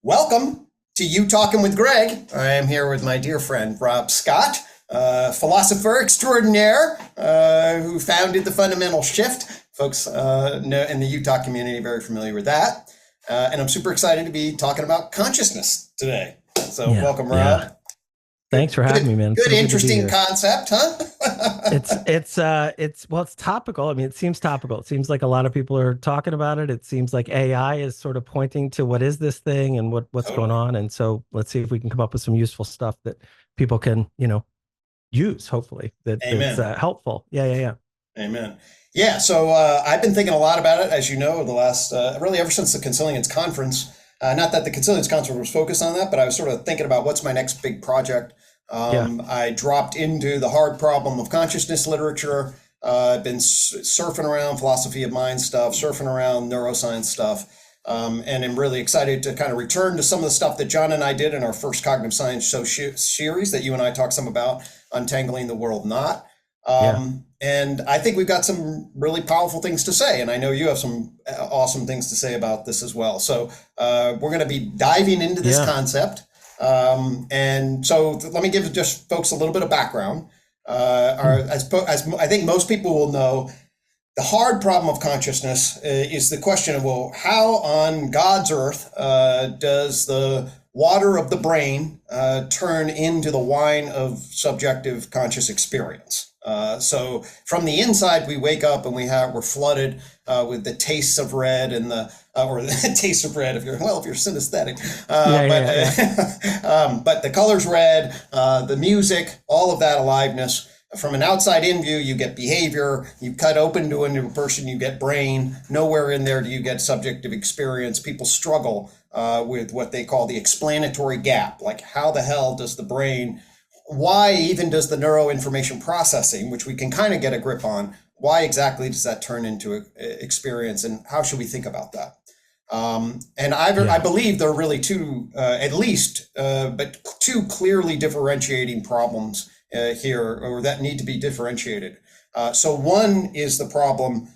Welcome to UTOKing with Gregg. I am here with my dear friend Rob Scott, philosopher extraordinaire, who founded the Fundamental Shift. Folks in the Utah community are very familiar with that. And I'm super excited to be talking about consciousness today. So welcome, Rob. Yeah. Thanks for having me, man. Good, interesting concept, huh? It's topical. I mean, it seems topical. It seems like a lot of people are talking about it. It seems like AI is sort of pointing to what is this thing and what's going on. And so let's see if we can come up with some useful stuff that people can, use, hopefully, that's helpful. Yeah. Amen. Yeah, so I've been thinking a lot about it, as you know, the last, really ever since the Consilience Conference. Not that the Consilience Conference was focused on that, but I was sort of thinking about what's my next big project. I dropped into the hard problem of consciousness literature. I've been surfing around philosophy of mind stuff, surfing around neuroscience stuff, and I'm really excited to kind of return to some of the stuff that John and I did in our first cognitive science show series that you and I talked some about, Untangling the World Knot. And I think we've got some really powerful things to say, and I know you have some awesome things to say about this as well. So we're going to be diving into this concept. And so let me give just folks a little bit of background. As I think most people will know, the hard problem of consciousness is the question of, well, how on God's earth does the water of the brain turn into the wine of subjective conscious experience? So from the inside, we wake up and we're flooded with the tastes of red and or the taste of red if you're synesthetic. But the colors red, the music, all of that aliveness. From an outside in view, you get behavior. You cut open to a person, you get brain. Nowhere in there do you get subjective experience. People struggle with what they call the explanatory gap. Like, how the hell does the brain, why even does the neuroinformation processing, which we can kind of get a grip on, why exactly does that turn into experience, and how should we think about that? I believe there are really two, but two clearly differentiating problems here, or that need to be differentiated. So one is the problem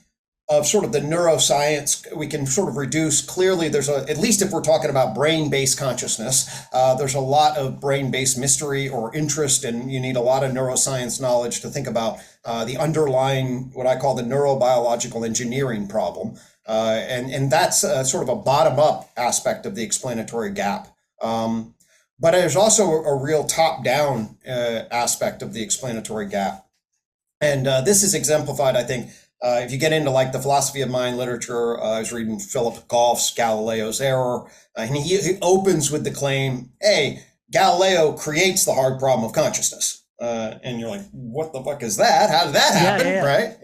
of sort of the neuroscience. We can sort of reduce clearly. At least if we're talking about brain-based consciousness, there's a lot of brain-based mystery or interest, and you need a lot of neuroscience knowledge to think about the underlying, what I call the neurobiological engineering problem. And that's sort of a bottom-up aspect of the explanatory gap. But there's also a real top-down aspect of the explanatory gap. And this is exemplified, I think, if you get into like the philosophy of mind literature. I was reading Philip Goff's Galileo's Error, and he opens with the claim, hey, Galileo creates the hard problem of consciousness. And you're like, what the fuck is that? How did that happen? Right?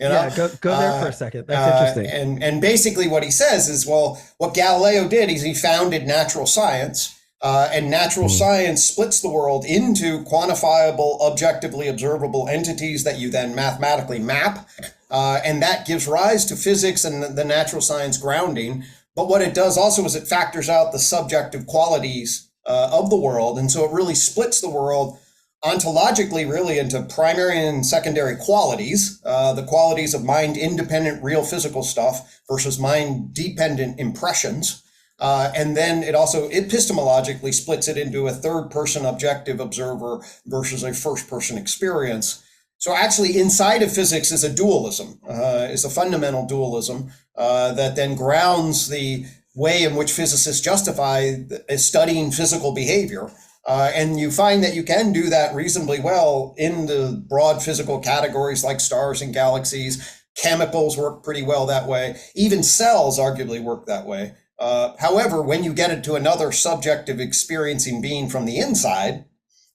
Go there for a second. That's interesting. And basically what he says is, well, what Galileo did is he founded natural science. And natural science splits the world into quantifiable, objectively observable entities that you then mathematically map. And that gives rise to physics and the natural science grounding. But what it does also is it factors out the subjective qualities of the world. And so it really splits the world ontologically really into primary and secondary qualities, the qualities of mind-independent real physical stuff versus mind-dependent impressions. And then it also epistemologically splits it into a third-person objective observer versus a first-person experience. So actually inside of physics is a dualism, is a fundamental dualism that then grounds the way in which physicists justify studying physical behavior. And you find that you can do that reasonably well in the broad physical categories like stars and galaxies. Chemicals work pretty well that way. Even cells arguably work that way. However, when you get into another subjective experiencing being from the inside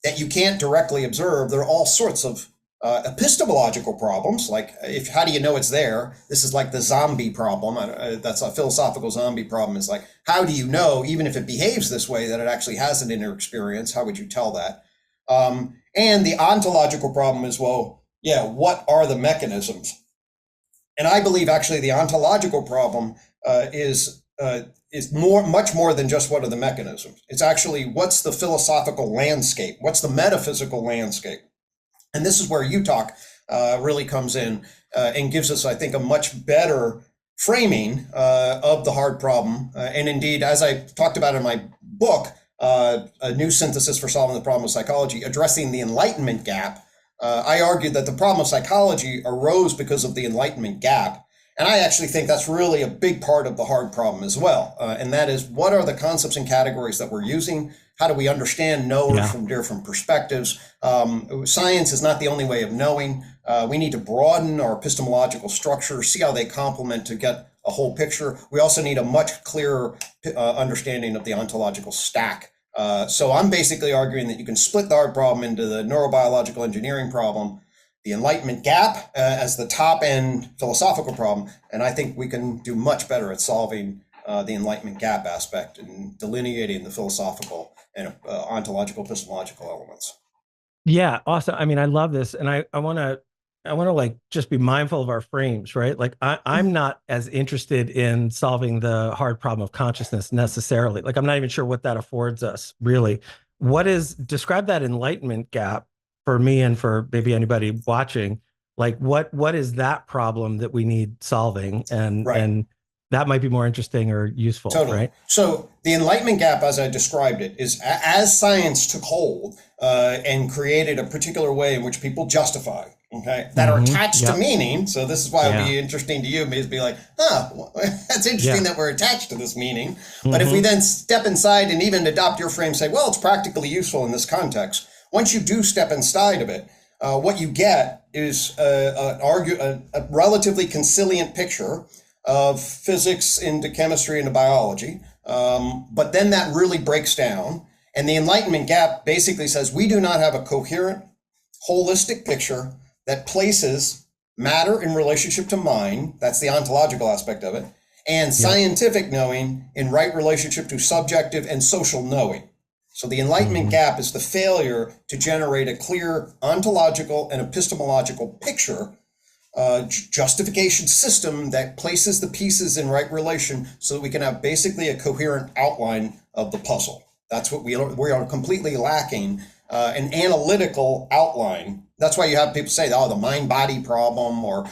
that you can't directly observe, there are all sorts of epistemological problems. Like, how do you know it's there? This is like the zombie problem. That's a philosophical zombie problem. Is like, how do you know, even if it behaves this way, that it actually has an inner experience? How would you tell that? And the ontological problem is, well, what are the mechanisms? And I believe actually the ontological problem is much more than just what are the mechanisms. It's actually, what's the philosophical landscape? What's the metaphysical landscape? And this is where UTOK really comes in and gives us, I think, a much better framing of the hard problem. And indeed, as I talked about in my book, A New Synthesis for Solving the Problem of Psychology, addressing the Enlightenment gap, I argued that the problem of psychology arose because of the Enlightenment gap. And I actually think that's really a big part of the hard problem as well. And that is, what are the concepts and categories that we're using? How do we understand knowledge from different perspectives? Science is not the only way of knowing. We need to broaden our epistemological structure, see how they complement to get a whole picture. We also need a much clearer understanding of the ontological stack. So I'm basically arguing that you can split the hard problem into the neurobiological engineering problem, the Enlightenment gap as the top end philosophical problem, and I think we can do much better at solving the Enlightenment gap aspect and delineating the philosophical and ontological epistemological elements. Yeah, awesome. I mean, I love this, and I want to like just be mindful of our frames, right? Like I'm not as interested in solving the hard problem of consciousness necessarily. Like I'm not even sure what that affords us really. Describe that Enlightenment gap for me and for maybe anybody watching. Like what is that problem that we need solving? And that might be more interesting or useful, right? So the Enlightenment gap, as I described it, is as science took hold and created a particular way in which people justify, that are attached to meaning. So this is why it would be interesting to you, is be like, that's interesting that we're attached to this meaning. But if we then step inside and even adopt your frame, say, well, it's practically useful in this context. Once you do step inside of it, what you get is a relatively consilient picture of physics into chemistry into biology. But then that really breaks down. And the Enlightenment gap basically says we do not have a coherent, holistic picture that places matter in relationship to mind. That's the ontological aspect of it. And scientific knowing in right relationship to subjective and social knowing. So the Enlightenment gap is the failure to generate a clear ontological and epistemological picture, justification system that places the pieces in right relation so that we can have basically a coherent outline of the puzzle. That's what we are completely lacking, an analytical outline. That's why you have people say, the mind-body problem, or,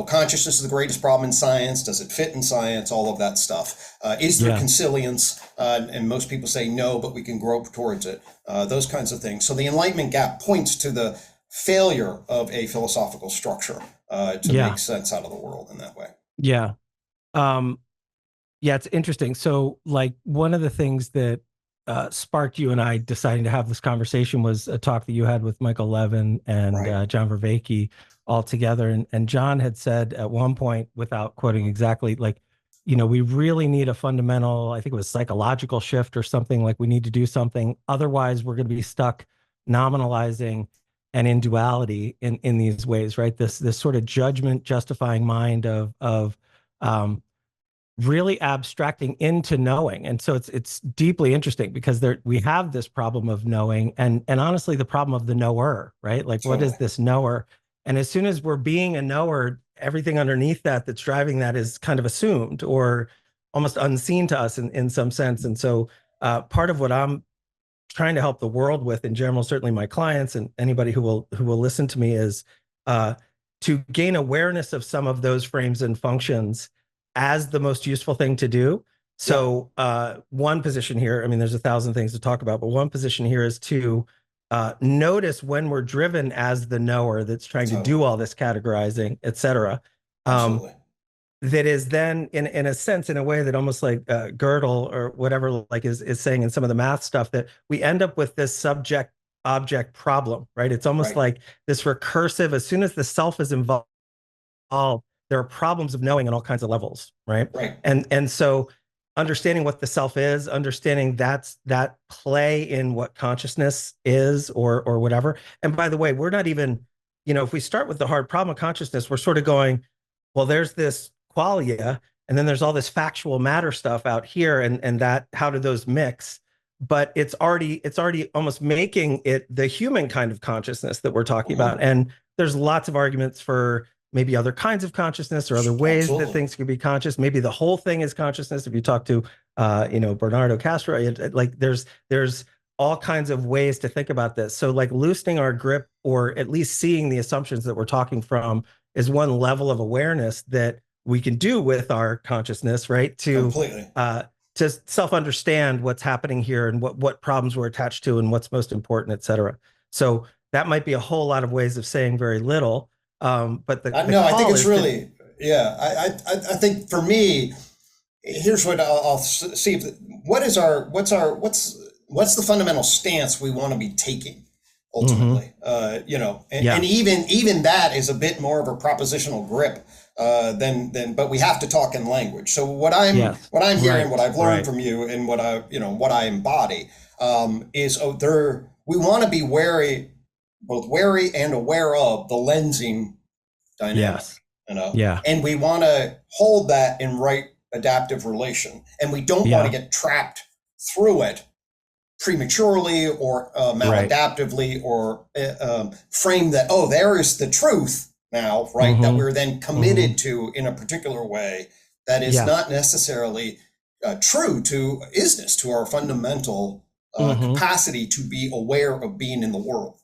consciousness is the greatest problem in science. Does it fit in science? All of that stuff. Is there consilience? And most people say no, but we can grope towards it. Those kinds of things. So the Enlightenment gap points to the failure of a philosophical structure to make sense out of the world in that way. Yeah. It's interesting. So like one of the things that sparked you and I deciding to have this conversation was a talk that you had with Michael Levin and John Vervaeke all together. And John had said at one point, without quoting exactly, like, we really need a fundamental, I think it was psychological shift or something, like we need to do something. Otherwise, we're going to be stuck nominalizing and in duality in these ways, right? This sort of judgment justifying mind of really abstracting into knowing. And so it's deeply interesting because we have this problem of knowing and honestly the problem of the knower, right? Like what is this knower? And as soon as we're being a knower, everything underneath that's driving that is kind of assumed or almost unseen to us in some sense. And so part of what I'm trying to help the world with in general, certainly my clients and anybody who will listen to me, is to gain awareness of some of those frames and functions as the most useful thing to do. So one position here, I mean, there's 1,000 things to talk about, but one position here is to notice when we're driven as the knower that's trying to do all this categorizing, et cetera. That is then in a sense, in a way that almost like Gödel or whatever, like is saying in some of the math stuff, that we end up with this subject object problem, right? It's almost like this recursive, as soon as the self is involved, there are problems of knowing on all kinds of levels, right? And so understanding what the self is, understanding that play in what consciousness is or whatever. And by the way, we're not even, if we start with the hard problem of consciousness, we're sort of going, well, there's this qualia, and then there's all this factual matter stuff out here, and that, how do those mix? But it's already almost making it the human kind of consciousness that we're talking about. And there's lots of arguments for maybe other kinds of consciousness or other ways that things can be conscious. Maybe the whole thing is consciousness. If you talk to, Bernardo Castro, like there's all kinds of ways to think about this. So like loosening our grip, or at least seeing the assumptions that we're talking from, is one level of awareness that we can do with our consciousness, right? Completely. To self-understand what's happening here and what problems we're attached to and what's most important, et cetera. So that might be a whole lot of ways of saying very little. But the No, I think call it's is to, really, yeah. I think for me, here's what I'll see if what is our what's the fundamental stance we want to be taking Mhm. ultimately. And Yeah, even that is a bit more of a propositional grip than but we have to talk in language. So yes, what I'm hearing, what right, I've learned right. from you, and what I embody is there we want to be both wary and aware of the lensing dynamic, Yes, you know, yeah, and we want to hold that in right adaptive relation, and we don't want to yeah, get trapped through it prematurely or right. maladaptively or frame that, oh, there is the truth now, right, that Mm-hmm. we're then Mm-hmm. committed to in a particular way that is Yeah. not necessarily true to isness, to our fundamental Mm-hmm. capacity to be aware of being in the world.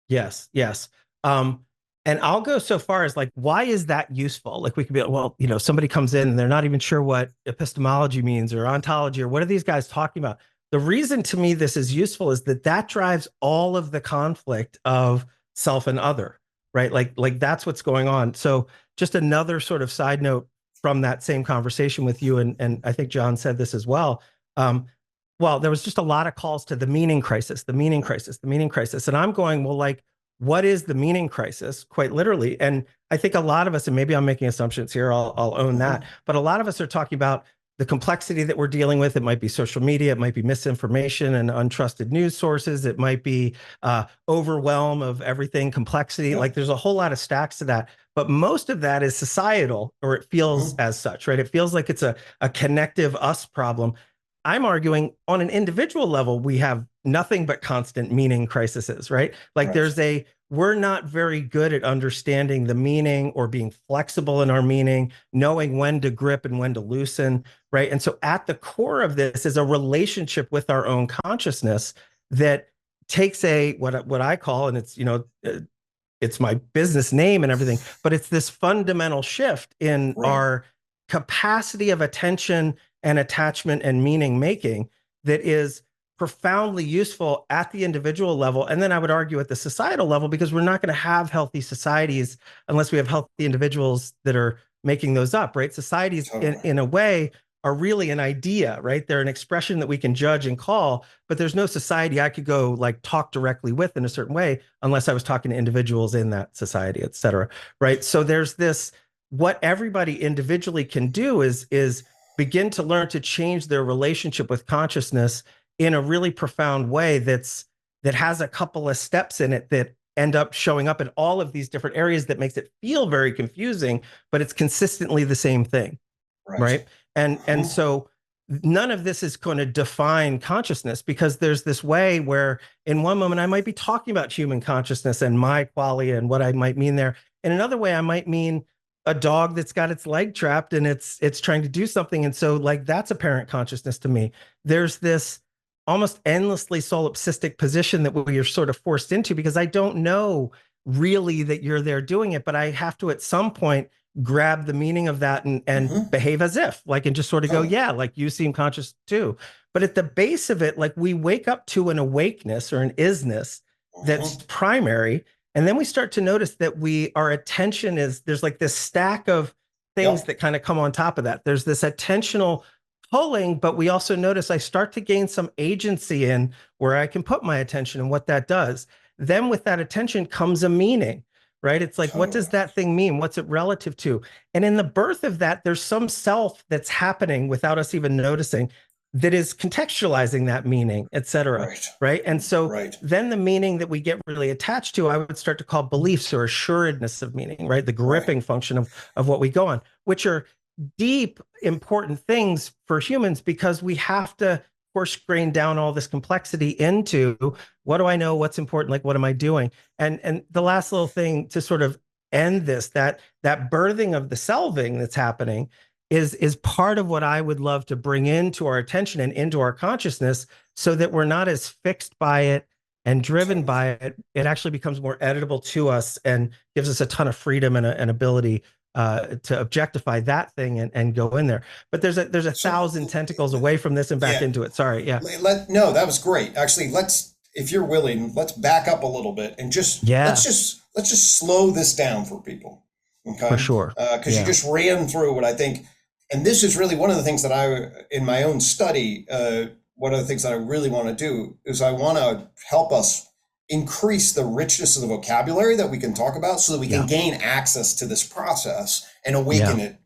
Yes, yes. Um, and I'll go so far as like, why is that useful? Like we could be, well, somebody comes in and they're not even sure what epistemology means or ontology or what are these guys talking about? The reason to me this is useful is that that drives all of the conflict of self and other, right? Like that's what's going on. So just another sort of side note from that same conversation with you, and I think John said this as well. Well, there was just a lot of calls to the meaning crisis, the meaning crisis, the meaning crisis. And I'm going, well, like, what is the meaning crisis, quite literally? And I think a lot of us, and maybe I'm making assumptions here, I'll own that, Mm-hmm. but a lot of us are talking about the complexity that we're dealing with. It might be social media, it might be misinformation and untrusted news sources, it might be overwhelm of everything, complexity. Yep. Like there's a whole lot of stacks to that. But most of that is societal, or it feels Mm-hmm. as such, right? It feels like it's a connective us problem. I'm arguing on an individual level, we have nothing but constant meaning crises, right? Like Right. we're not very good at understanding the meaning or being flexible in our meaning, knowing when to grip and when to loosen, right? And so at the core of this is a relationship with our own consciousness that takes what I call, and it's my business name and everything, but it's this fundamental shift in Right. our capacity of attention and attachment and meaning making that is profoundly useful at the individual level. And then I would argue at the societal level, because we're not going to have healthy societies unless we have healthy individuals that are making those up, right? Societies, Totally. in a way, are really an idea, right? They're an expression that we can judge and call, but there's no society I could go like talk directly with in a certain way unless I was talking to individuals in that society, et cetera. Right. So there's this, what everybody individually can do is begin to learn to change their relationship with consciousness in a really profound way that has a couple of steps in it that end up showing up in all of these different areas that makes it feel very confusing, but it's consistently the same thing, Right. right? And Mm-hmm. so none of this is going to define consciousness, because there's this way where in one moment I might be talking about human consciousness and my qualia and what I might mean there. In another way, I might mean a dog that's got its leg trapped and it's trying to do something. And so like that's apparent consciousness to me. There's this almost endlessly solipsistic position that we are sort of forced into because I don't know really that you're there doing it, but I have to at some point grab the meaning of that and Mm-hmm. behave as if, like, and just sort of go, Totally. yeah, like you seem conscious too. But at the base of it, like we wake up to an awakeness or an isness that's Mm-hmm. primary. And then we start to notice that our attention there's like this stack of things Yep. that kind of come on top of that. There's this attentional pulling, but we also notice I start to gain some agency in where I can put my attention and what that does. Then with that attention comes a meaning, right? It's like, what Totally. does that thing mean? What's it relative to? And in the birth of that, there's some self that's happening without us even noticing that is contextualizing that meaning, et cetera. Right. Right. And so Right. then the meaning that we get really attached to, I would start to call beliefs or assuredness of meaning, right? The Right. gripping function of what we go on, which are deep, important things for humans because we have to course grain down all this complexity into what do I know, what's important, like what am I doing? And the last little thing to sort of end this, that birthing of the selving that's happening is part of what I would love to bring into our attention and into our consciousness so that we're not as fixed by it and driven Totally. by it. It actually becomes more editable to us and gives us a ton of freedom and an ability to objectify that thing and go in there. But there's a thousand So tentacles away from this and back yeah, into it. Sorry. Yeah. no, that was great. Actually, let's, if you're willing, let's back up a little bit and just Yeah, let's just slow this down for people, for okay? sure. Because you Yeah. just ran through what I think, and this is really one of the things that in my own study, one of the things that I really want to do is I want to help us increase the richness of the vocabulary that we can talk about, so that we can Yeah. gain access to this process and awaken Yeah. it,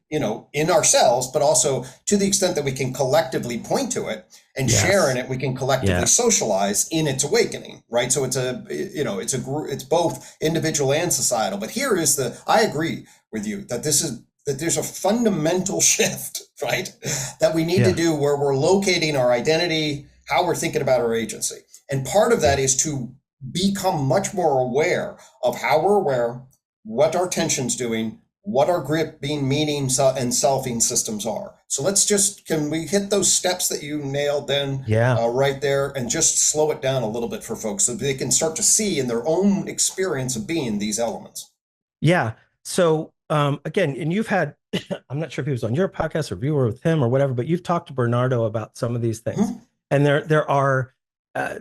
in ourselves, but also to the extent that we can collectively point to it and share in Yes. it, we can collectively Yeah. socialize in its awakening, right? So it's both individual and societal. But here is I agree with you that there's a fundamental shift, right? That we need to Yeah. do, where we're locating our identity, how we're thinking about our agency. And part of that Yeah. is to become much more aware of how we're aware, what our tension's doing, what our grip, being, meaning, and selfing systems are. So can we hit those steps that you nailed then, Yeah. right there, and just slow it down a little bit for folks so they can start to see in their own experience of being these elements. Yeah. So again, and you've had, I'm not sure if he was on your podcast or viewer with him or whatever, but you've talked to Bernardo about some of these things. Mhm. And there are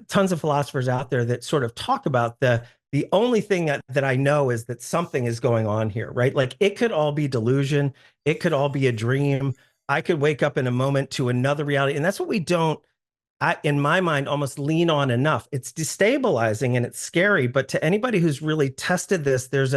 tons of philosophers out there that sort of talk about the only thing that I know is that something is going on here, right? Like it could all be delusion, it could all be a dream. I could wake up in a moment to another reality. And that's what we don't, in my mind, almost lean on enough. It's destabilizing and it's scary, but to anybody who's really tested this, there's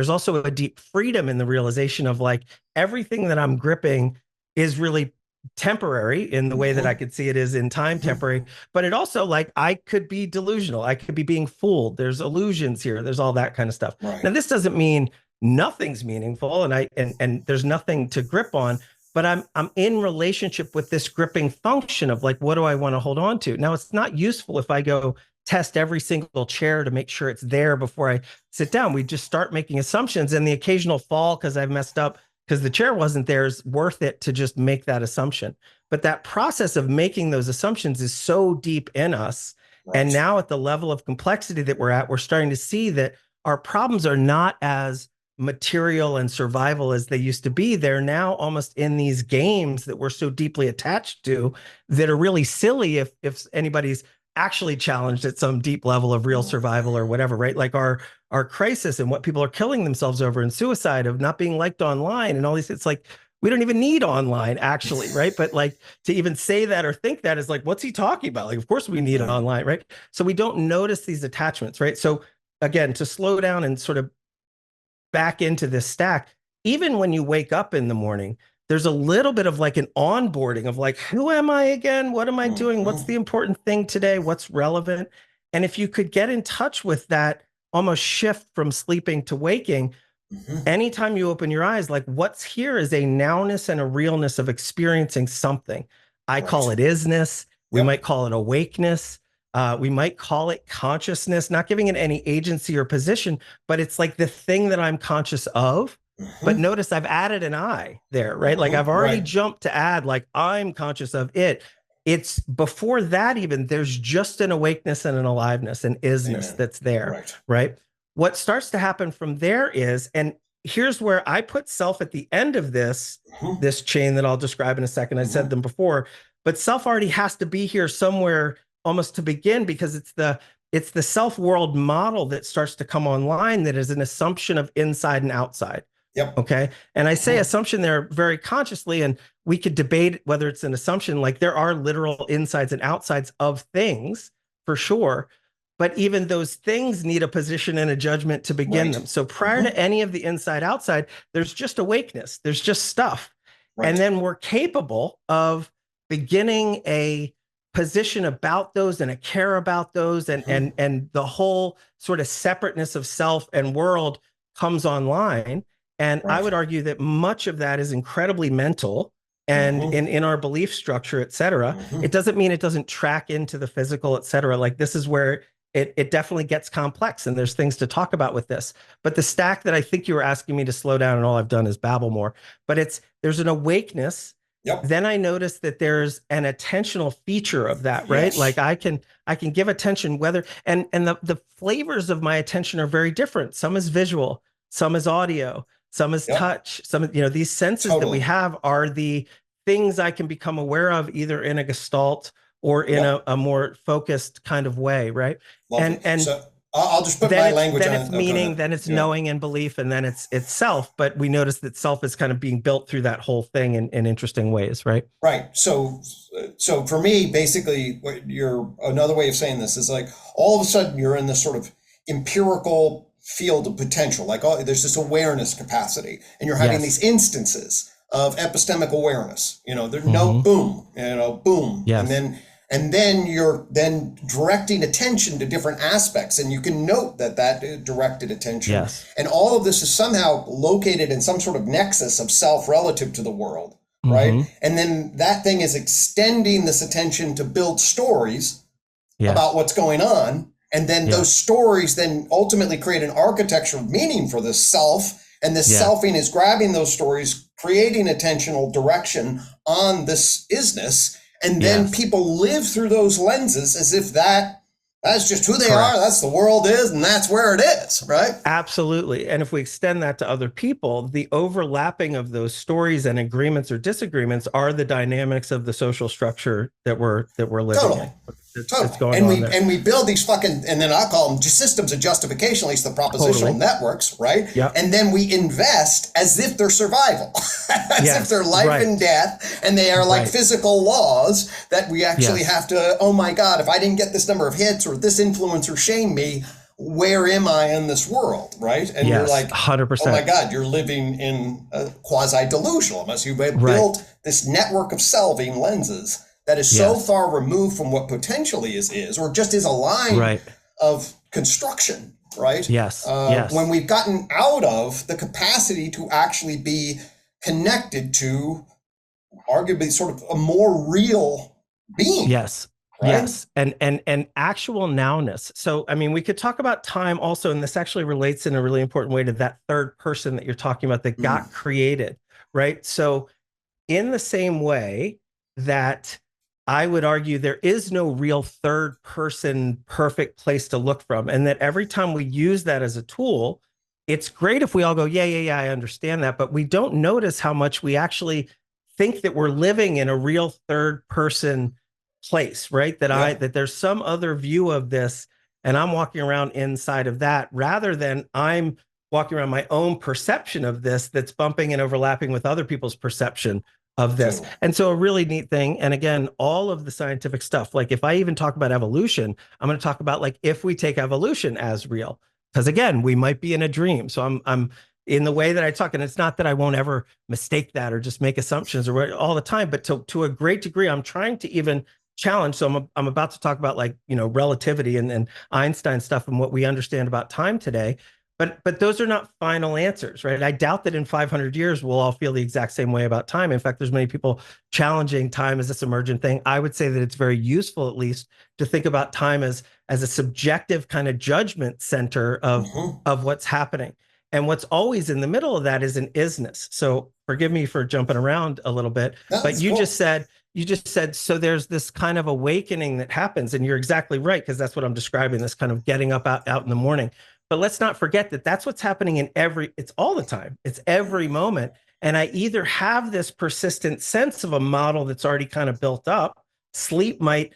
also a deep freedom in the realization of like everything that I'm gripping is really temporary in the way that I Mhm. could see it is in time temporary, but it also like I could be delusional. I could be being fooled. There's illusions here. There's all that kind of stuff. Right. Now, this doesn't mean nothing's meaningful and there's nothing to grip on, but I'm in relationship with this gripping function of like, what do I want to hold on to? Now, it's not useful if I go test every single chair to make sure it's there before I sit down. We just start making assumptions, and the occasional fall because I've messed up because the chair wasn't there is worth it to just make that assumption. But that process of making those assumptions is so deep in us. And Right. now at the level of complexity that we're at, we're starting to see that our problems are not as material and survival as they used to be. They're now almost in these games that we're so deeply attached to that are really silly if anybody's actually challenged at some deep level of real survival or whatever, right? Like our crisis and what people are killing themselves over and suicide of not being liked online and all these. It's like we don't even need online actually, right? But like to even say that or think that is like, what's he talking about? Like, of course we need it online, right? So we don't notice these attachments, right? So again, to slow down and sort of back into this stack, even when you wake up in the morning, there's a little bit of like an onboarding of like, who am I again? What am I doing? What's the important thing today? What's relevant? And if you could get in touch with that almost shift from sleeping to waking, anytime you open your eyes, like what's here is a nowness and a realness of experiencing something. I call Right. it isness. We Yep. might call it awakeness. We might call it consciousness, not giving it any agency or position, but it's like the thing that I'm conscious of. But Mhm. notice I've added an I there, right? Like I've Mhm. already Right. jumped to add, like I'm conscious of it. It's before that, even there's just an awakeness and an aliveness and isness Amen. that's there, Right. right? What starts to happen from there is, and here's where I put self at the end of Mhm. this chain that I'll describe in a second. I said Mhm. them before, but self already has to be here somewhere almost to begin because it's the self world model that starts to come online that is an assumption of inside and outside. Yep. Okay. And I say Mhm. assumption there very consciously, and we could debate whether it's an assumption. Like there are literal insides and outsides of things for sure. But even those things need a position and a judgment to begin Right. them. So prior to Mhm. any of the inside outside, there's just awakeness, there's just stuff. And Right. then we're capable of beginning a position about those and a care about those Mhm. and the whole sort of separateness of self and world comes online. And I Right. would argue that much of that is incredibly mental and Mhm. in our belief structure, et cetera. It Mhm. doesn't mean it doesn't track into the physical, et cetera. Like this is where it definitely gets complex and there's things to talk about with this. But the stack that I think you were asking me to slow down and all I've done is babble more, but there's an awakeness. Yep. Then I notice that there's an attentional feature of that, right? Like Yes. I can give attention whether and the flavors of my attention are very different. Some is visual, some is audio, some is Yep. touch, some, these senses that we Totally. have are the things I can become aware of either in a gestalt or in Yep. a more focused kind of way, right? Lovely. And So I'll just put then my it's language then it's on. Oh, go meaning, ahead. then it's Yeah. knowing and belief, and then it's self. But we notice that self is kind of being built through that whole thing in interesting ways, right? Right. So for me, basically, what you're another way of saying this is like all of a sudden you're in this sort of empirical field of potential. Like, oh, there's this awareness capacity, and you're having Yes. these instances of epistemic awareness. There's no Mm-hmm. boom, boom, Yes. and then you're then directing attention to different aspects, and you can note that directed attention, Yes. and all of this is somehow located in some sort of nexus of self relative to the world, right? Mm-hmm. And then that thing is extending this attention to build stories about Yes. what's going on, and then those Yes. stories then ultimately create an architecture of meaning for this self, and this Yeah. selfing is grabbing those stories, creating attentional direction on this isness, and then Yes. people live through those lenses as if that's just who they are, Correct. that's the world is, and that's where it is, right? Absolutely. And if we extend that to other people, the overlapping of those stories and agreements or disagreements are the dynamics of the social structure that we're living Totally. in. It's Totally. going And on we there. and we build these fucking, and then I call them systems of justification, at least the propositional Totally. networks, right? Yeah. And then we invest as if they're survival, as if Yes. they're life Right. and death, and they are like Right. physical laws that we actually Yes. have to, oh my God, if I didn't get this number of hits or this influencer shamed me, where am I in this world, right? And you're Yes. like, oh my 100%. God, you're living in a quasi-delusional, unless you've Right. built this network of selving lenses that is so Yes. far removed from what potentially is, or just is a line Right. of construction, right? Yes. When Yes. we've gotten out of the capacity to actually be connected to arguably sort of a more real being, Yes. right? Yes. And actual nowness. So, I mean, we could talk about time also, and this actually relates in a really important way to that third person that you're talking about that Mm. got created, right? So, in the same way that I would argue there is no real third person perfect place to look from, and that every time we use that as a tool, it's great if we all go, yeah, yeah, yeah, I understand that, but we don't notice how much we actually think that we're living in a real third person place, right? Yeah. That there's some other view of this, and I'm walking around inside of that rather than I'm walking around my own perception of this that's bumping and overlapping with other people's perception of this. Totally. And so a really neat thing, and again, all of the scientific stuff, like if I even talk about evolution, I'm going to talk about like if we take evolution as real, because again, we might be in a dream. So I'm in the way that I talk, and it's not that I won't ever mistake that or just make assumptions or all the time, but to a great degree, I'm trying to even challenge. So I'm about to talk about like, relativity and Einstein stuff and what we understand about time today. But those are not final answers, right? I doubt that in 500 years we'll all feel the exact same way about time. In fact, there's many people challenging time as this emergent thing. I would say that it's very useful, at least, to think about time as a subjective kind of judgment center Mm-hmm. of what's happening. And what's always in the middle of that is an isness. So forgive me for jumping around a little bit, but That's cool. you just said, so there's this kind of awakening that happens, and you're exactly right, because that's what I'm describing, this kind of getting up out in the morning. But let's not forget that that's what's happening it's all the time. It's every moment. And I either have this persistent sense of a model that's already kind of built up. Sleep might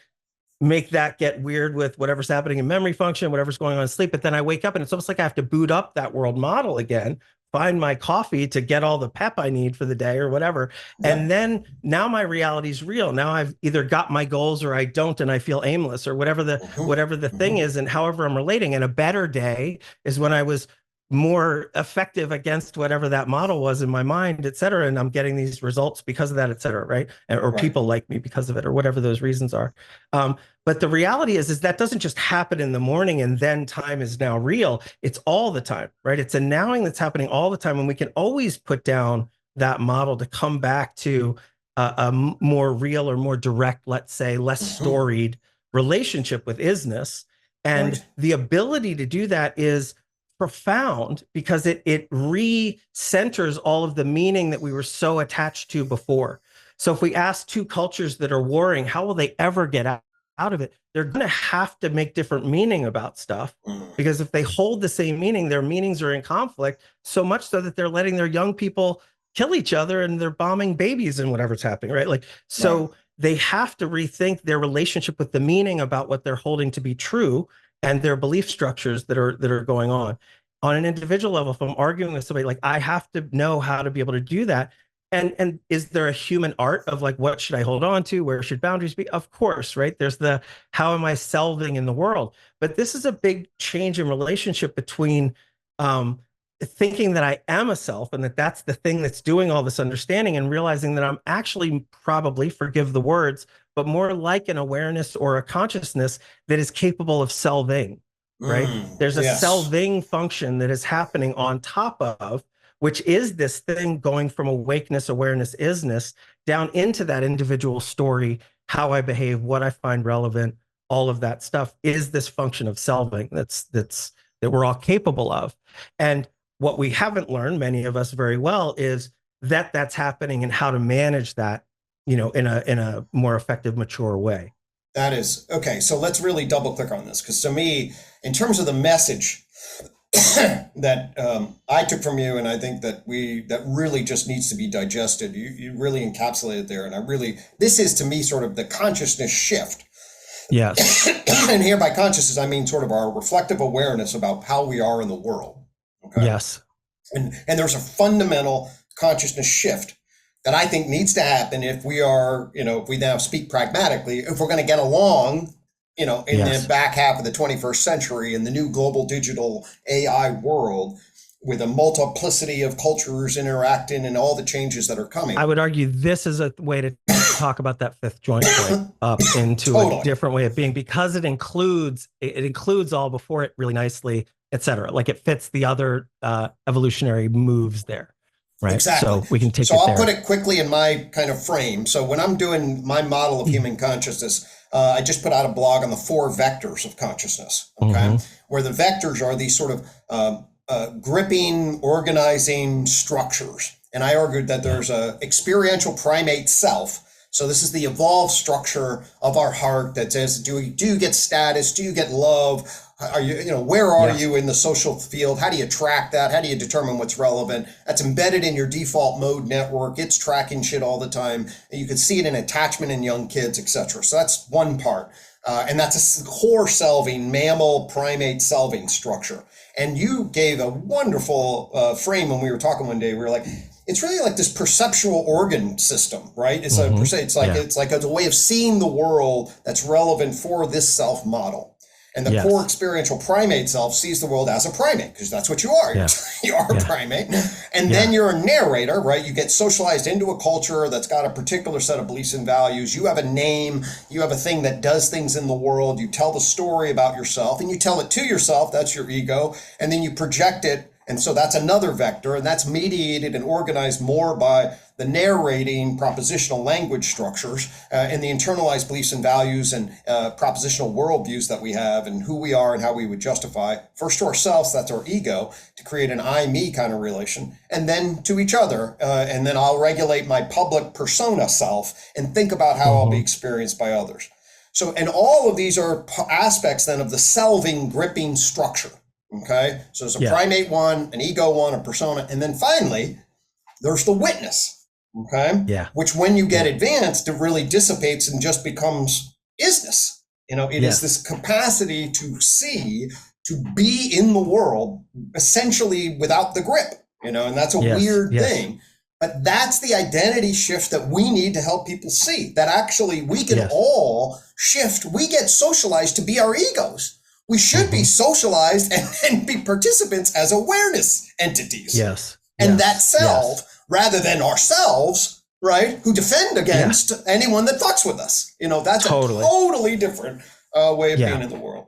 make that get weird with whatever's happening in memory function, whatever's going on in sleep. But then I wake up and it's almost like I have to boot up that world model again, find my coffee to get all the pep I need for the day or whatever. Yeah. And then now my reality is real. Now I've either got my goals or I don't, and I feel aimless or whatever the thing is, and however I'm relating. And a better day is when I was more effective against whatever that model was in my mind, et cetera. And I'm getting these results because of that, et cetera, right? Or Right. people like me because of it, or whatever those reasons are. But the reality is that doesn't just happen in the morning and then time is now real. It's all the time, right? It's a nowing that's happening all the time. And we can always put down that model to come back to a more real or more direct, let's say, less storied relationship with isness. And Right. the ability to do that is profound because it re-centers all of the meaning that we were so attached to before. So if we ask two cultures that are warring, how will they ever get out out of it, they're going to have to make different meaning about stuff, because if they hold the same meaning, their meanings are in conflict, so much so that they're letting their young people kill each other and they're bombing babies and whatever's happening, right? Like, so Right. they have to rethink their relationship with the meaning about what they're holding to be true and their belief structures that are going on an individual level. If I'm arguing with somebody, like, I have to know how to be able to do that. And is there a human art of like, what should I hold on to? Where should boundaries be? Of course, right? There's the, how am I selving in the world? But this is a big change in relationship between thinking that I am a self and that that's the thing that's doing all this understanding, and realizing that I'm actually, probably, forgive the words, but more like an awareness or a consciousness that is capable of selving, right? There's a Yes. selving function that is happening on top of, which is this thing going from awakeness, awareness, isness down into that individual story, how I behave, what I find relevant, all of that stuff is this function of selving that we're all capable of. And what we haven't learned, many of us very well, is that that's happening and how to manage that, in a more effective, mature way. That is okay. So let's really double click on this, because to me, in terms of the message that I took from you, and I think that really just needs to be digested. You really encapsulated there, and this is to me sort of the consciousness shift. Yes. And here by consciousness, I mean sort of our reflective awareness about how we are in the world. Okay. Yes. And there's a fundamental consciousness shift that I think needs to happen if we are, if we now speak pragmatically, if we're going to get along, in Yes. the back half of the 21st century in the new global digital AI world, with a multiplicity of cultures interacting and all the changes that are coming. I would argue this is a way to talk about that fifth joint point up into Totally. a different way of being, because it includes all before it really nicely, et cetera. Like, it fits the other evolutionary moves there, right? Exactly. So we can take So it I'll there. put it quickly in my kind of frame. So when I'm doing my model of human consciousness, I just put out a blog on the 4 vectors of consciousness, okay? Where the vectors are these sort of gripping, organizing structures. And I argued that there's a experiential primate self. So this is the evolved structure of our heart that says, do you get status? Do you get love? Are where are you in the social field? How do you track that? How do you determine what's relevant? That's embedded in your default mode network. It's tracking shit all the time. And you can see it in attachment in young kids, etc. So that's one part. And that's a core selving, mammal primate selving structure. And you gave a wonderful frame when we were talking one day. We were like, it's really like this perceptual organ system, right? It's like a way of seeing the world that's relevant for this self model. And the core experiential primate self sees the world as a primate, because that's what you are. You are a primate. And then you're a narrator, right? You get socialized into a culture that's got a particular set of beliefs and values. You have a name. You have a thing that does things in the world. You tell the story about yourself, and you tell it to yourself. That's your ego. And then you project it. And so that's another vector, and that's mediated and organized more by the narrating propositional language structures and the internalized beliefs and values and propositional worldviews that we have, and who we are and how we would justify, first to ourselves, that's our ego, to create an I-me kind of relation, and then to each other. And then I'll regulate my public persona self and think about how I'll be experienced by others. So, and all of these are aspects then of the selving, gripping structure. Okay, so there's a primate one, an ego one, a persona, and then finally there's the witness. Okay, which when you get advanced, it really dissipates and just becomes isness. It is this capacity to see, to be in the world, essentially without the grip. And that's a weird thing. But that's the identity shift that we need to help people see. That actually we can all shift. We get socialized to be our egos. We should be socialized and be participants as awareness entities. And that self, rather than ourselves, right, who defend against anyone that fucks with us. That's a totally different way of being in the world.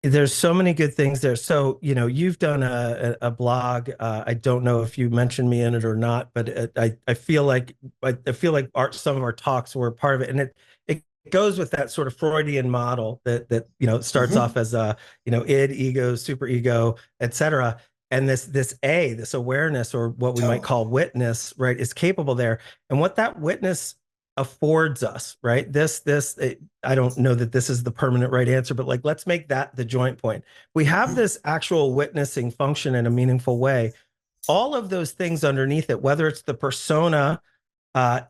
There's so many good things there. So, you've done a blog. I don't know if you mentioned me in it or not, but I feel like some of our talks were part of it. And it goes with that sort of Freudian model that starts off as id, ego, superego, etc. And this awareness, or what we might call witness, right, is capable there. And what that witness affords us, right? I don't know that this is the permanent right answer, but like, let's make that the joint point. We have this actual witnessing function in a meaningful way. All of those things underneath it, whether it's the persona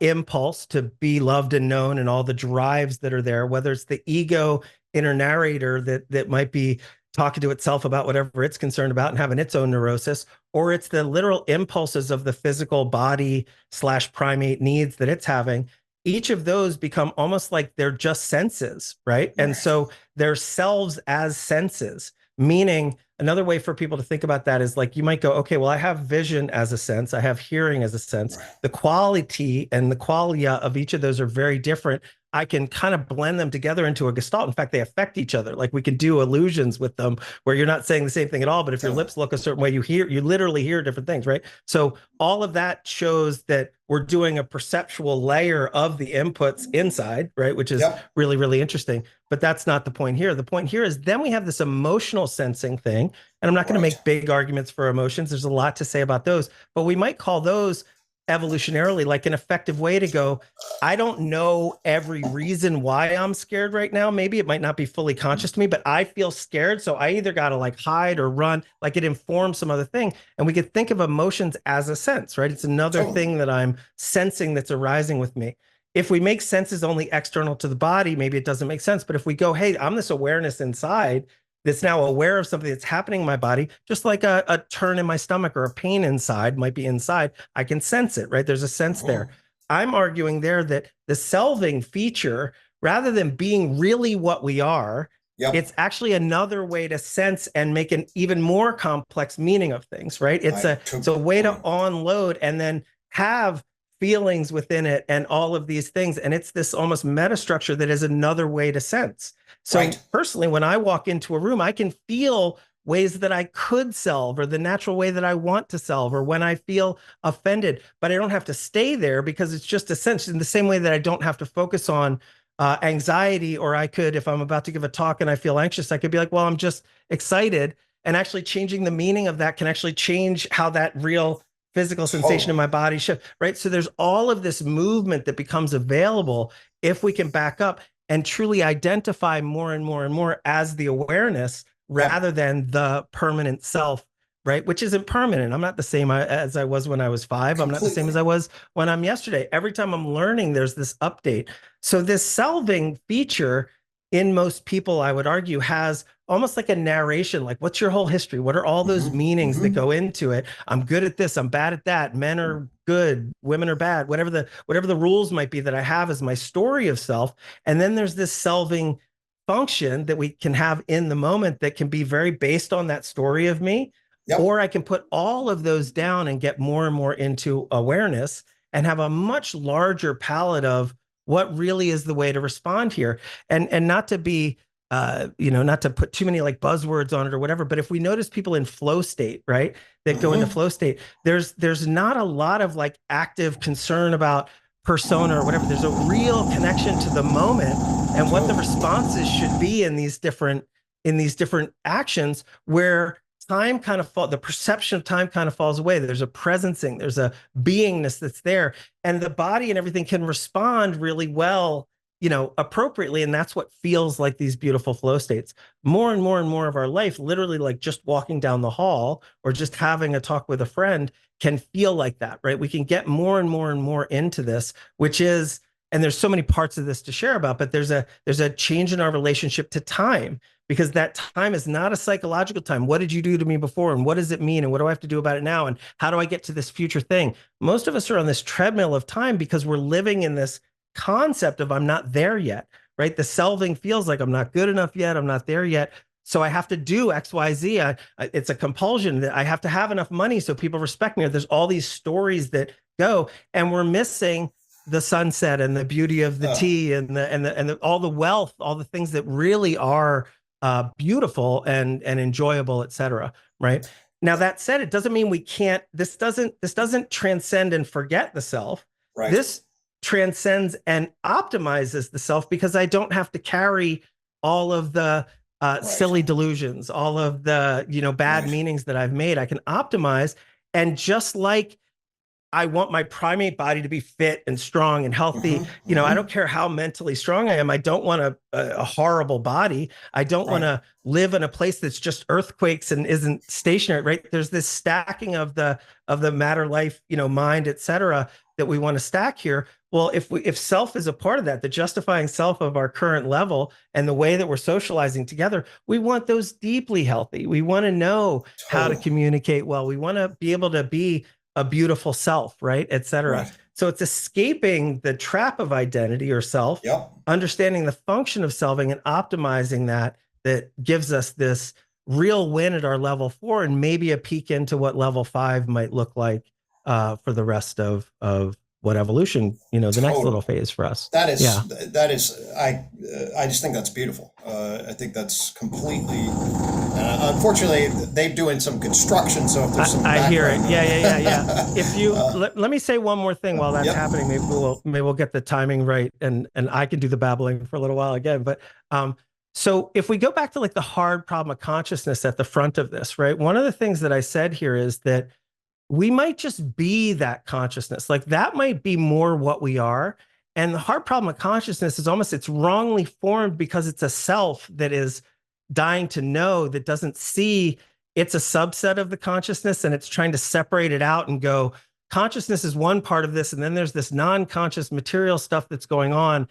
impulse to be loved and known and all the drives that are there, whether it's the ego inner narrator that might be talking to itself about whatever it's concerned about and having its own neurosis, or it's the literal impulses of the physical body slash primate needs that it's having. Each of those become almost like they're just senses, right? And so they're selves as senses, meaning another way for people to think about that is like, you might go, okay, well, I have vision as a sense, I have hearing as a sense. The quality and the qualia of each of those are very different. I can kind of blend them together into a gestalt. In fact, they affect each other. Like we can do illusions with them where you're not saying the same thing at all, but if your lips look a certain way, you literally hear different things, right? So all of that shows that we're doing a perceptual layer of the inputs inside, right? Which is really, really interesting. But that's not the point here. The point here is then we have this emotional sensing thing. And I'm not going to make big arguments for emotions. There's a lot to say about those, but we might call those evolutionarily like an effective way to go, I don't know every reason why I'm scared right now. Maybe it might not be fully conscious to me, but I feel scared. So I either got to like hide or run, like it informs some other thing. And we could think of emotions as a sense, right? It's another thing that I'm sensing that's arising with me. If we make senses only external to the body, maybe it doesn't make sense. But if we go, hey, I'm this awareness inside that's now aware of something that's happening in my body, just like a turn in my stomach or a pain inside might be inside, I can sense it, right? There's a sense there. I'm arguing there that the selving feature, rather than being really what we are, it's actually another way to sense and make an even more complex meaning of things, right? It's a way to unload and then have feelings within it and all of these things. And it's this almost meta structure that is another way to sense. So personally, when I walk into a room, I can feel ways that I could solve or the natural way that I want to solve or when I feel offended, but I don't have to stay there because it's just a sense in the same way that I don't have to focus on anxiety, or I could, if I'm about to give a talk and I feel anxious, I could be like, well, I'm just excited, and actually changing the meaning of that can actually change how that real physical sensation in my body shift, right? So there's all of this movement that becomes available if we can back up and truly identify more and more and more as the awareness rather than the permanent self, right? Which isn't permanent. I'm not the same as I was when I was 5. I'm not the same as I was when I'm yesterday. Every time I'm learning, there's this update. So this selving feature in most people, I would argue, has almost like a narration, like what's your whole history? What are all those meanings that go into it? I'm good at this, I'm bad at that. Men are good, women are bad, whatever the rules might be that I have as my story of self. And then there's this selving function that we can have in the moment that can be very based on that story of me. Or I can put all of those down and get more and more into awareness and have a much larger palette of what really is the way to respond here. And not to be not to put too many like buzzwords on it or whatever, but if we notice people in flow state, right, that go into flow state, there's not a lot of like active concern about persona or whatever. There's a real connection to the moment and what the responses should be in these different actions, where time kind of the perception of time kind of falls away. There's a presencing, there's a beingness that's there, and the body and everything can respond really well, appropriately. And that's what feels like these beautiful flow states. More and more and more of our life, literally like just walking down the hall or just having a talk with a friend, can feel like that, right? We can get more and more and more into this, which is, and there's so many parts of this to share about, but there's a change in our relationship to time, because that time is not a psychological time. What did you do to me before? And what does it mean? And what do I have to do about it now? And how do I get to this future thing? Most of us are on this treadmill of time because we're living in this concept of I'm not there yet, right? The selving feels like I'm not good enough yet. I'm not there yet. So I have to do X, Y, Z. It's a compulsion that I have to have enough money so people respect me. There's all these stories that go, and we're missing the sunset and the beauty of the tea and all the wealth, all the things that really are beautiful and enjoyable, etc. Right? Now, that said, it doesn't mean we can't. This doesn't transcend and forget the self. Right. This transcends and optimizes the self, because I don't have to carry all of the silly delusions, all of the bad meanings that I've made. I can optimize, and just like I want my primate body to be fit and strong and healthy. I don't care how mentally strong I am. I don't want a horrible body. I don't want to live in a place that's just earthquakes and isn't stationary, right? There's this stacking of the matter, life, mind, et cetera, that we want to stack here. Well, if self is a part of that, the justifying self of our current level and the way that we're socializing together, we want those deeply healthy. We want to know how to communicate well. We want to be able to be a beautiful self, right, et cetera. Right. So it's escaping the trap of identity or self, understanding the function of selving and optimizing that gives us this real win at our level 4 and maybe a peek into what level 5 might look like for the rest of what evolution, the next little phase for us. That is, I just think that's beautiful. I think that's completely, unfortunately, they're doing some construction. So if there's some, I hear it. Yeah. If you, let me say one more thing while that's happening, maybe we'll get the timing right. And I can do the babbling for a little while again, but, so if we go back to like the hard problem of consciousness at the front of this, right? One of the things that I said here is that we might just be that consciousness. Like that might be more what we are. And the hard problem of consciousness is it's wrongly formed because it's a self that is dying to know, that doesn't see it's a subset of the consciousness, and it's trying to separate it out and go, consciousness is one part of this, and then there's this non-conscious material stuff that's going on.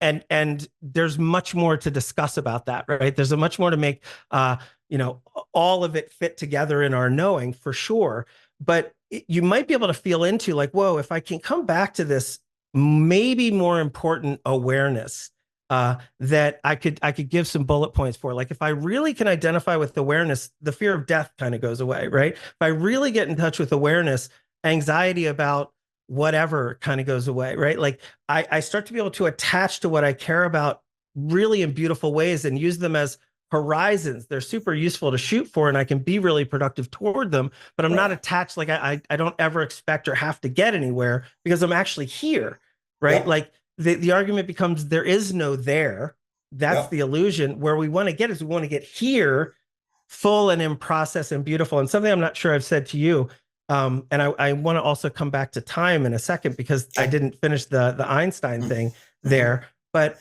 And there's much more to discuss about that, right? There's a much more to make, all of it fit together in our knowing for sure. But you might be able to feel into like, whoa, if I can come back to this maybe more important awareness that I could give some bullet points for. Like if I really can identify with awareness, the fear of death kind of goes away, right? If I really get in touch with awareness, anxiety about whatever kind of goes away, right? Like I start to be able to attach to what I care about really in beautiful ways and use them as horizons. They're super useful to shoot for, and I can be really productive toward them, but I'm not attached. Like I don't ever expect or have to get anywhere because I'm actually here, right? Like the argument becomes there is no there. That's the illusion. Where we want to get is we want to get here, full and in process and beautiful. And something I'm not sure I've said to you, and I want to also come back to time in a second because I didn't finish the Einstein thing there, but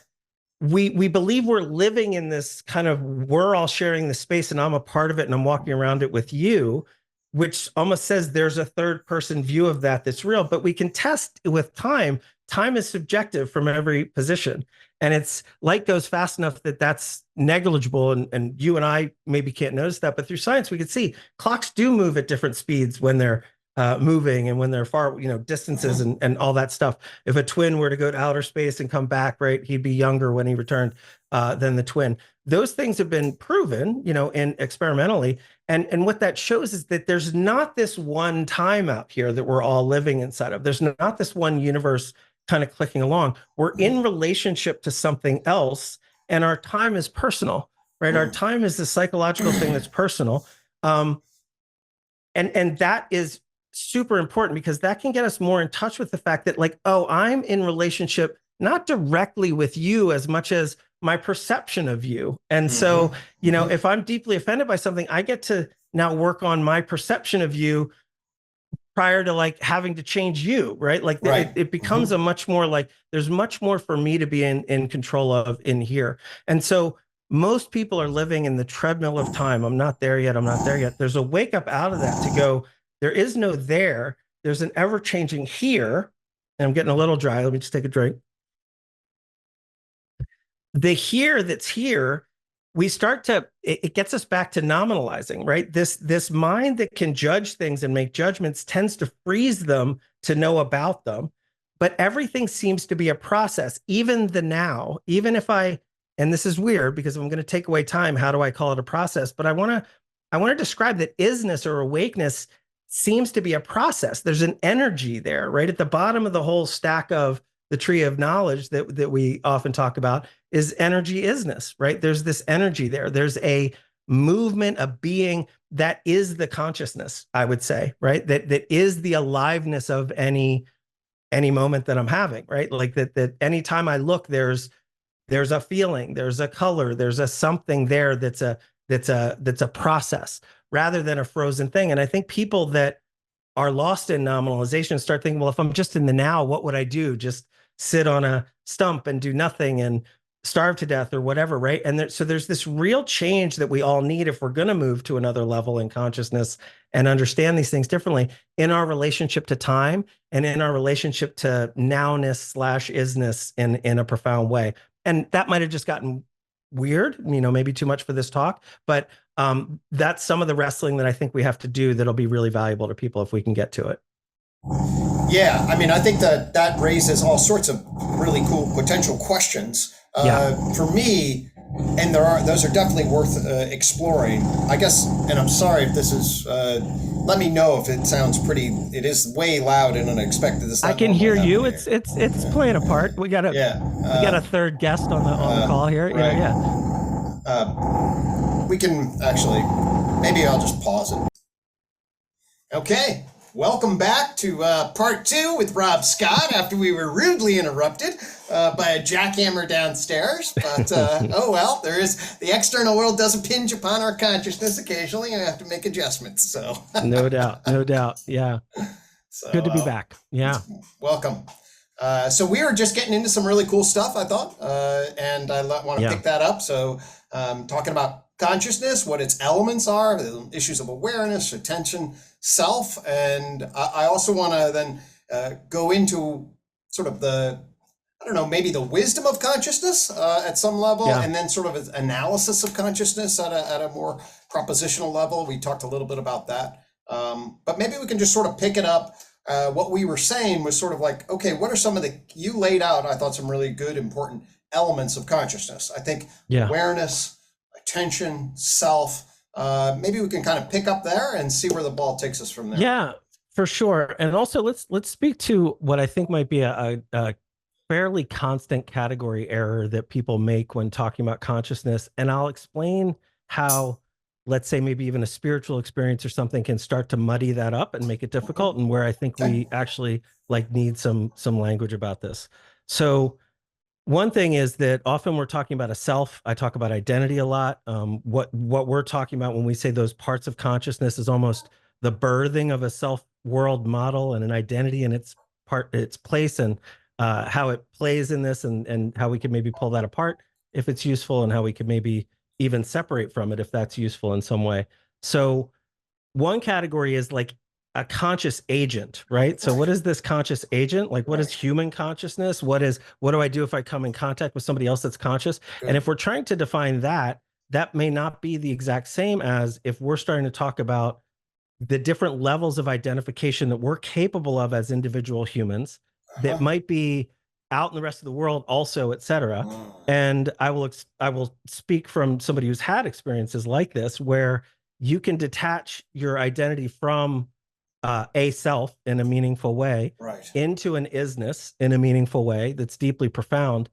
we believe we're living in this kind of, we're all sharing the space and I'm a part of it and I'm walking around it with you, which almost says there's a third person view of that's real, but we can test with time. Time is subjective from every position. And it's light goes fast enough that that's negligible. And you and I maybe can't notice that, but through science, we can see clocks do move at different speeds when they're moving and when they're far, distances and all that stuff. If a twin were to go to outer space and come back, right, he'd be younger when he returned than the twin. Those things have been proven, and experimentally. And what that shows is that there's not this one time out here that we're all living inside of. There's not this one universe kind of clicking along. We're in relationship to something else, and our time is personal, right? Our time is the psychological thing that's personal. And that is super important because that can get us more in touch with the fact that like, oh, I'm in relationship, not directly with you as much as my perception of you. And so, if I'm deeply offended by something, I get to now work on my perception of you prior to like having to change you, right? Like it becomes a much more like, there's much more for me to be in control of in here. And so most people are living in the treadmill of time. I'm not there yet. I'm not there yet. There's a wake up out of that to go, there is no there. There's an ever changing here. And I'm getting a little dry. Let me just take a drink. The here that's here, we start to, it gets us back to nominalizing, right? This mind that can judge things and make judgments tends to freeze them to know about them. But everything seems to be a process, even the now, even if and this is weird because if I'm going to take away time, how do I call it a process? But I want to describe that isness or awakeness seems to be a process. There's an energy there, right? At the bottom of the whole stack of the tree of knowledge that we often talk about is energy isness, right? There's this energy there. There's a movement, a being that is the consciousness, I would say, right? That is the aliveness of any moment that I'm having, right? Like that anytime I look, there's a feeling, there's a color, there's a something there that's a process rather than a frozen thing. And I think people that are lost in nominalization and start thinking, well, if I'm just in the now, what would I do? Just sit on a stump and do nothing and starve to death or whatever, right? And so there's this real change that we all need if we're going to move to another level in consciousness and understand these things differently in our relationship to time and in our relationship to nowness / isness in a profound way. And that might have just gotten weird, maybe too much for this talk, but that's some of the wrestling that I think we have to do that'll be really valuable to people if we can get to it. Yeah, I mean, I think that raises all sorts of really cool potential questions. For me, and those are definitely worth exploring. I guess, and I'm sorry if this is. Let me know if it sounds pretty. It is way loud and unexpected. I can hear you. It's playing a part. We got a third guest on the call here. Right. Yeah. We can actually. Maybe I'll just pause it. Okay. Welcome back to part 2 with Rob Scott after we were rudely interrupted by a jackhammer downstairs. But, oh well, the external world does impinge upon our consciousness occasionally and I have to make adjustments. So No doubt. Yeah. So, good to be back. Yeah. Welcome. So we were just getting into some really cool stuff, I thought, and I want to pick that up. So talking about consciousness, what its elements are, the issues of awareness, attention, self, and I also want to then go into sort of maybe the wisdom of consciousness at some level, and then sort of an analysis of consciousness at a more propositional level. We talked a little bit about that, but maybe we can just sort of pick it up. What we were saying was sort of like, okay, what are you laid out, I thought, some really good, important elements of consciousness. I think awareness, attention, self, maybe we can kind of pick up there and see where the ball takes us from there. Yeah, for sure. And also let's speak to what I think might be a fairly constant category error that people make when talking about consciousness. And I'll explain how, let's say, maybe even a spiritual experience or something can start to muddy that up and make it difficult, and where I think we actually need some language about this. So one thing is that often we're talking about a self. I talk about identity a lot. What we're talking about when we say those parts of consciousness is almost the birthing of a self-world model and an identity in its place, and how it plays in this, and how we can maybe pull that apart if it's useful, and how we could maybe even separate from it if that's useful in some way. So one category is like a conscious agent, right? So what is this conscious agent? Like, what is human consciousness? What do I do if I come in contact with somebody else that's conscious? And if we're trying to define that, that may not be the exact same as if we're starting to talk about the different levels of identification that we're capable of as individual humans that might be out in the rest of the world also, et cetera. And I will speak from somebody who's had experiences like this, where you can detach your identity from a self in a meaningful way into an isness in a meaningful way that's deeply profound.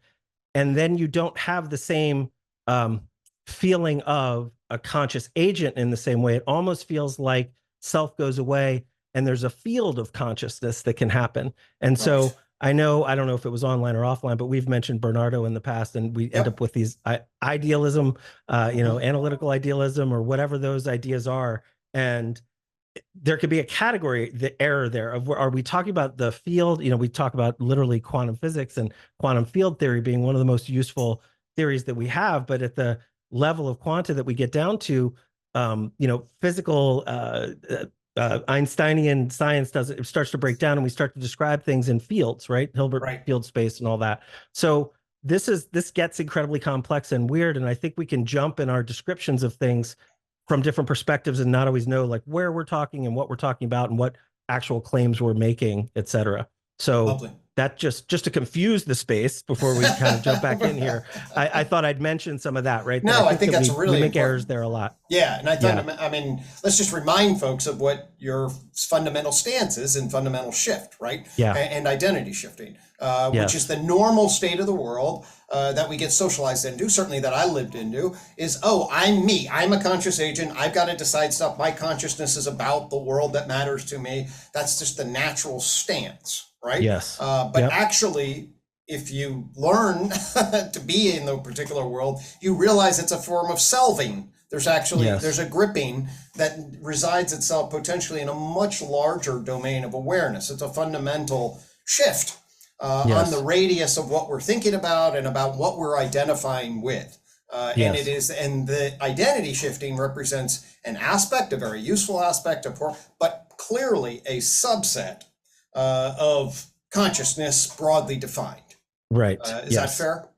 And then you don't have the same feeling of a conscious agent in the same way. It almost feels like self goes away and there's a field of consciousness that can happen. And so I don't know if it was online or offline, but we've mentioned Bernardo in the past, and we end up with these idealism, analytical idealism, or whatever those ideas are. And there could be a category, the error there of are we talking about the field? We talk about literally quantum physics and quantum field theory being one of the most useful theories that we have. But at the level of quanta that we get down to, physical, Einsteinian science starts to break down, and we start to describe things in fields, right? Hilbert field space and all that. So this gets incredibly complex and weird. And I think we can jump in our descriptions of things from different perspectives and not always know like where we're talking and what we're talking about and what actual claims we're making, et cetera. So lovely. That just to confuse the space before we kind of jump back in here, I thought I'd mention some of that, right? No, I think that's really we make errors there a lot. Yeah, and I thought, I mean, let's just remind folks of what your fundamental stance is in fundamental shift, right? Yeah. And identity shifting, which is the normal state of the world that we get socialized into, certainly that I lived into, is, I'm me. I'm a conscious agent. I've got to decide stuff. My consciousness is about the world that matters to me. That's just the natural stance. Right? Yes. But actually, if you learn to be in the particular world, you realize it's a form of selving, There's actually there's Yes. a gripping that resides itself potentially in a much larger domain of awareness. It's a fundamental shift on the Yes. radius of what we're thinking about and about what we're identifying with. And it Yes. is, and the identity shifting represents an aspect, a very useful aspect of, but clearly a subset of consciousness broadly defined. Right. Is that Yes. fair?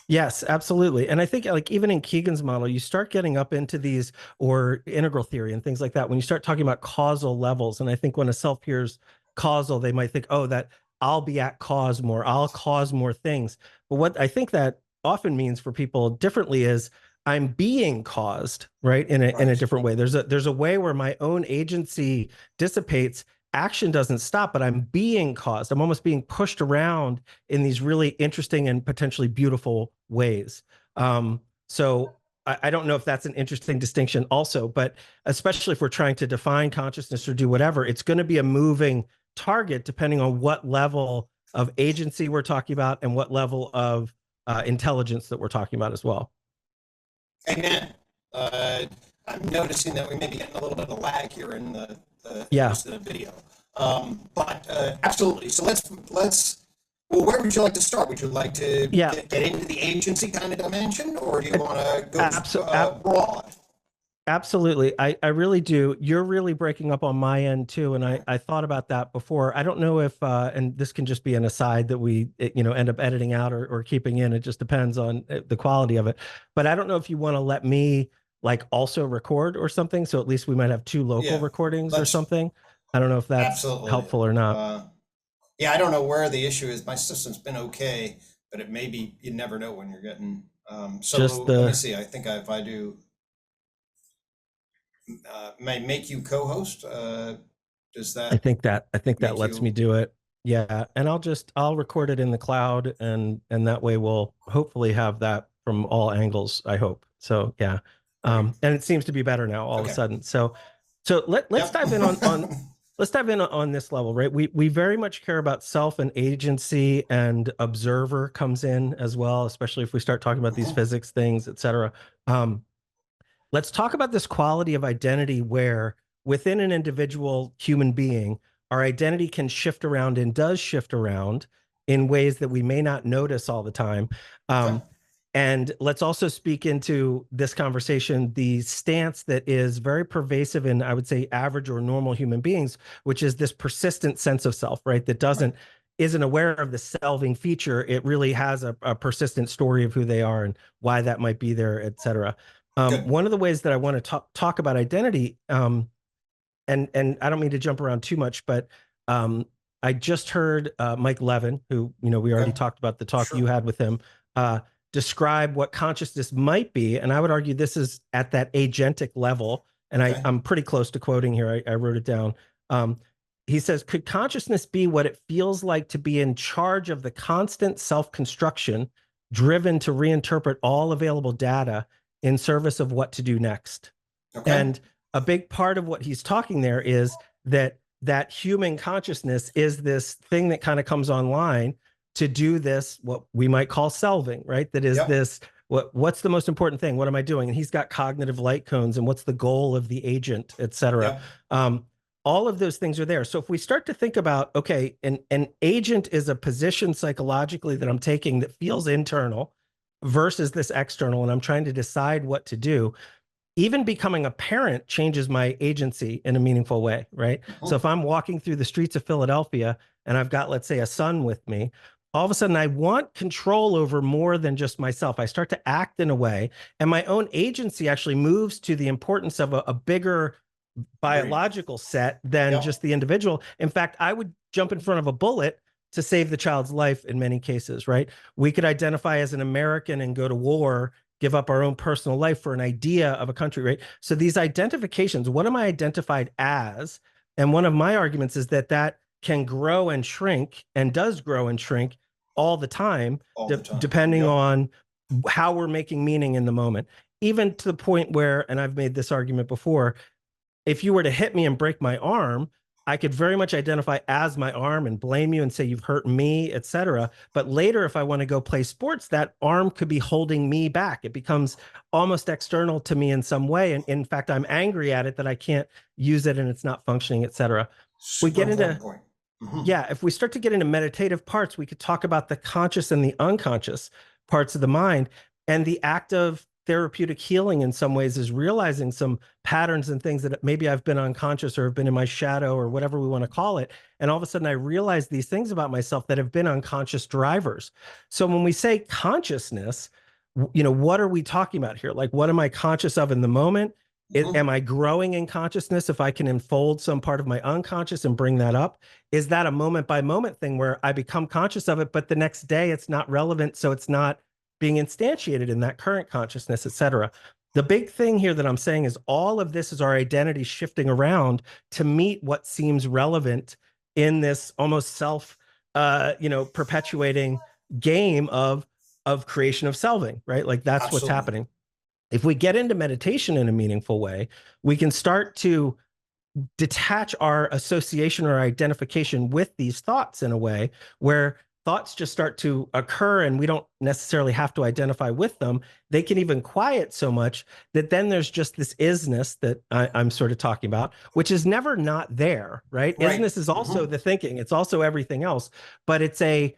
Yes, absolutely. And I think like even in Keegan's model, you start getting up into these or integral theory and things like that when you start talking about causal levels. And I think when a self hears causal, they might think, oh, that I'll be at cause more, I'll cause more things. But what I think that often means for people differently is I'm being caused, right? In a Right. different way. There's a way where my own agency dissipates. Action doesn't stop, but I'm being caused. I'm almost being pushed around in these really interesting and potentially beautiful ways. So I don't know if that's an interesting distinction also, but especially if we're trying to define consciousness or do whatever, it's going to be a moving target depending on what level of agency we're talking about and what level of intelligence that we're talking about as well. Amen. Uh, I'm noticing that we may be getting a little bit of lag here in at Yeah. least in the video. But absolutely. So let's. Well, where would you like to start? Would you like to Yeah. get into the agency kind of dimension, or do you want to go Ab- broad? Absolutely. I really do. You're really breaking up on my end too. And I thought about that before. I don't know if, and this can just be an aside that we, end up editing out or keeping in. It just depends on the quality of it. But I don't know if you want to let me like also record or something. So at least we might have two local Yeah, recordings or let's something. I don't know if that's absolutely. helpful or not. Yeah, I don't know where the issue is. My system's been okay, but it may be, you never know when you're getting. Just So let me the, see. I think if I do, may make you co-host. Does that I think that make lets me you do it. Yeah. And I'll record it in the cloud and that way we'll hopefully have that from all angles, I hope. So yeah. great? And it seems to be better now all of a Okay. sudden. So let's Yep. dive in on let's dive in on this level, right? We very much care about self and agency, and observer comes in as well, especially if we start talking about these Mhm. physics things, et cetera. Um, let's talk about this quality of identity where within an individual human being, our identity can shift around and does shift around in ways that we may not notice all the time. Okay. And let's also speak into this conversation the stance that is very pervasive in, I would say, average or normal human beings, which is this persistent sense of self, right? That Right. isn't aware of the selving feature. It really has a persistent story of who they are and why that might be there, et cetera. Good. One of the ways that I want to talk about identity, and I don't mean to jump around too much, but I just heard Mike Levin, who we already Okay. talked about the talk you Sure. had with him, describe what consciousness might be, and I would argue this is at that agentic level, and Okay. I'm pretty close to quoting here. I wrote it down. Um, he says, "Could consciousness be what it feels like to be in charge of the constant self-construction, driven to reinterpret all available data in service of what to do next?" Okay. And a big part of what he's talking there is that human consciousness is this thing that kind of comes online to do this, what we might call selving, right? That is Yep. this, what's the most important thing? What am I doing? And he's got cognitive light cones and what's the goal of the agent, et cetera. Yep. All of those things are there. So if we start to think about, okay, an agent is a position psychologically that I'm taking that feels internal versus this external, and I'm trying to decide what to do. Even becoming a parent changes my agency in a meaningful way, right? So Mhm. if I'm walking through the streets of Philadelphia and I've got, let's say, a son with me, all of a sudden I want control over more than just myself. I start to act in a way, and my own agency actually moves to the importance of a bigger Agreed. biological set than Yep. just the individual. In fact, I would jump in front of a bullet to save the child's life in many cases, right? We could identify as an American and go to war, give up our own personal life for an idea of a country, right? So these identifications, what am I identified as? And one of my arguments is that can grow and shrink and does grow and shrink all the time, All the time. depending Yep. on how we're making meaning in the moment. Even to the point where, and I've made this argument before, if you were to hit me and break my arm, I could very much identify as my arm and blame you and say you've hurt me, etc. But later, if I want to go play sports, that arm could be holding me back. It becomes almost external to me in some way. And in fact, I'm angry at it that I can't use it and it's not functioning, etc. We Super get important into, point. Mm-hmm. yeah, if we start to get into meditative parts, we could talk about the conscious and the unconscious parts of the mind. And the act of therapeutic healing in some ways is realizing some patterns and things that maybe I've been unconscious or have been in my shadow or whatever we want to call it. And all of a sudden I realize these things about myself that have been unconscious drivers. So when we say consciousness, what are we talking about here? Like, what am I conscious of in the moment? Mm-hmm. Am I growing in consciousness if I can enfold some part of my unconscious and bring that up? Is that a moment by moment thing where I become conscious of it, but the next day it's not relevant, so it's not being instantiated in that current consciousness, et cetera? The big thing here that I'm saying is all of this is our identity shifting around to meet what seems relevant in this almost perpetuating game of creation of selving, right? Like that's what's Absolutely. happening. If we get into meditation in a meaningful way, we can start to detach our association or identification with these thoughts in a way where thoughts just start to occur and we don't necessarily have to identify with them. They can even quiet so much that then there's just this isness that I'm sort of talking about, which is never not there, right? Right. Isness is also the thinking. It's also everything else, but it's a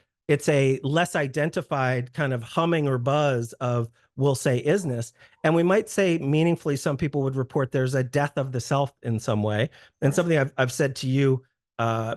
less identified kind of humming or buzz of, we'll say, isness. And we might say meaningfully, some people would report there's a death of the self in some way. And something I've said to you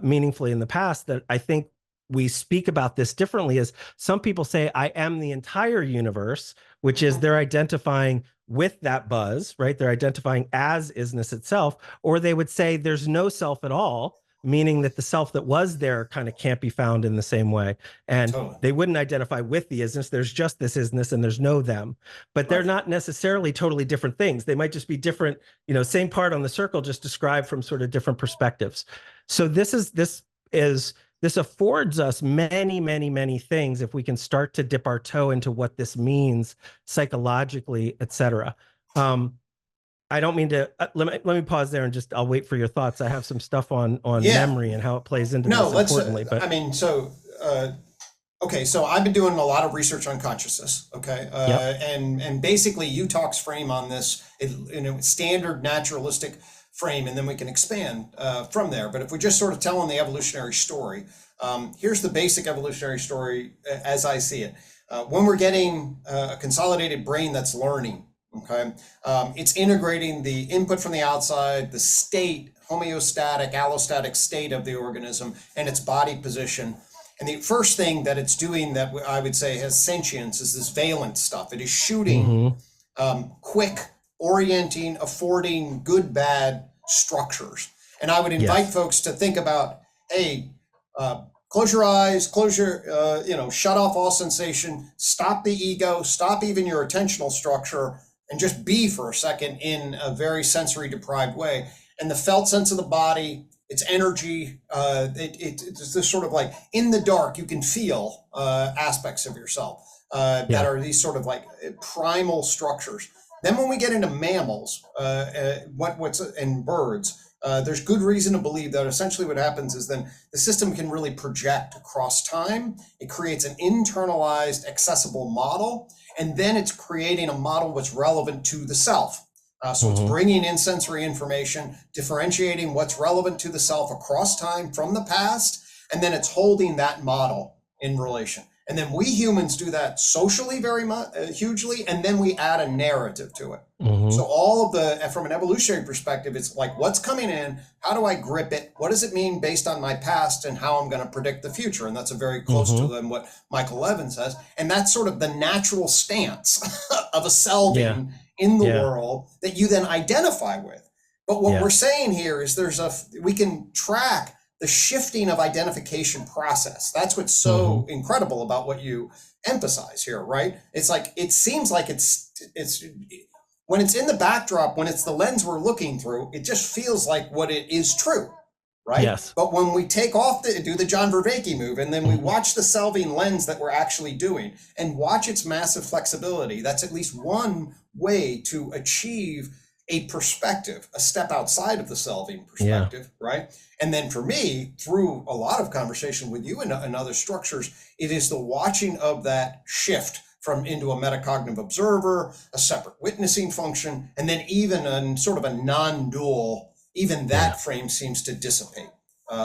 meaningfully in the past that I think we speak about this differently is some people say, I am the entire universe, which is they're identifying with that buzz, right? They're identifying as isness itself, or they would say there's no self at all, meaning that the self that was there kind of can't be found in the same way. And Totally. they wouldn't identify with the isness. There's just this isness and there's no them, but they're Right. not necessarily totally different things. They might just be different, same part on the circle, just described from sort of different perspectives. So this affords us many, many, many things if we can start to dip our toe into what this means psychologically, et cetera. I don't mean to let me pause there and just I'll wait for your thoughts. I have some stuff on Yeah. memory and how it plays into No, this let's, importantly, but okay, so I've been doing a lot of research on consciousness, okay? yep. And basically UTOK's frame on this, in a standard naturalistic frame, and then we can expand from there. But if we just sort of tell them the evolutionary story, here's the basic evolutionary story as I see it. When we're getting a consolidated brain that's learning, okay, it's integrating the input from the outside, the state, homeostatic, allostatic state of the organism, and its body position. And the first thing that it's doing that I would say has sentience is this valence stuff. It is shooting quick, orienting, affording good, bad structures. And I would invite folks to think about, hey, close your eyes, shut off all sensation, stop the ego, stop even your attentional structure, and just be for a second in a very sensory deprived way. And the felt sense of the body, its energy, it's this sort of like in the dark, you can feel aspects of yourself that are these sort of like primal structures. Then when we get into mammals, and birds, there's good reason to believe that essentially what happens is then the system can really project across time. It creates an internalized, accessible model, and then it's creating a model that's relevant to the self. So it's bringing in sensory information, differentiating what's relevant to the self across time from the past, and then it's holding that model in relation. And then we humans do that socially very much, hugely, and then we add a narrative to it. So all of from an evolutionary perspective, it's like, what's coming in? How do I grip it? What does it mean based on my past and how I'm going to predict the future? And that's a very close to them what Michael Levin says. And that's sort of the natural stance of a selving in the world that you then identify with. But what we're saying here is we can track the shifting of identification process. That's what's so incredible about what you emphasize here, right? It's like, it seems like it's when it's in the backdrop, when it's the lens we're looking through, it just feels like what it is true, right? Yes. But when we take off do the John Vervaeke move, and then we watch the selving lens that we're actually doing and watch its massive flexibility, that's at least one way to achieve a perspective, a step outside of the selving Yeah. perspective, right? And then for me, through a lot of conversation with you and other structures, it is the watching of that shift from into a metacognitive observer, a separate witnessing function, and then even in sort of a non-dual, even Yeah. that frame seems to dissipate.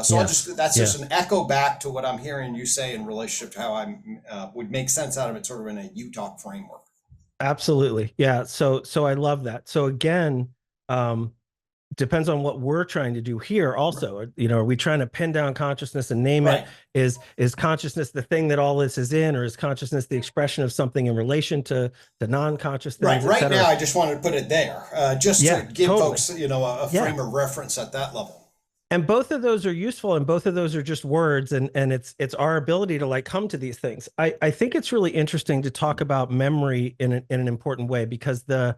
So I'll Yes. just, that's Yeah. just an echo back to what I'm hearing you say in relationship to how I would make sense out of it sort of in a UTOK framework. Absolutely. Yeah. So I love that. So again, um, depends on what we're trying to do here also. Are we trying to pin down consciousness and name it? Right. Is consciousness the thing that all this is in, or is consciousness the expression of something in relation to non-conscious Right. things, et Right cetera? now, I just wanted to put it there, just Yeah, to give totally. folks, a Yeah. frame of reference at that level. And both of those are useful, and both of those are just words, and it's our ability to like come to these things. I think it's really interesting to talk about memory in an important way, because the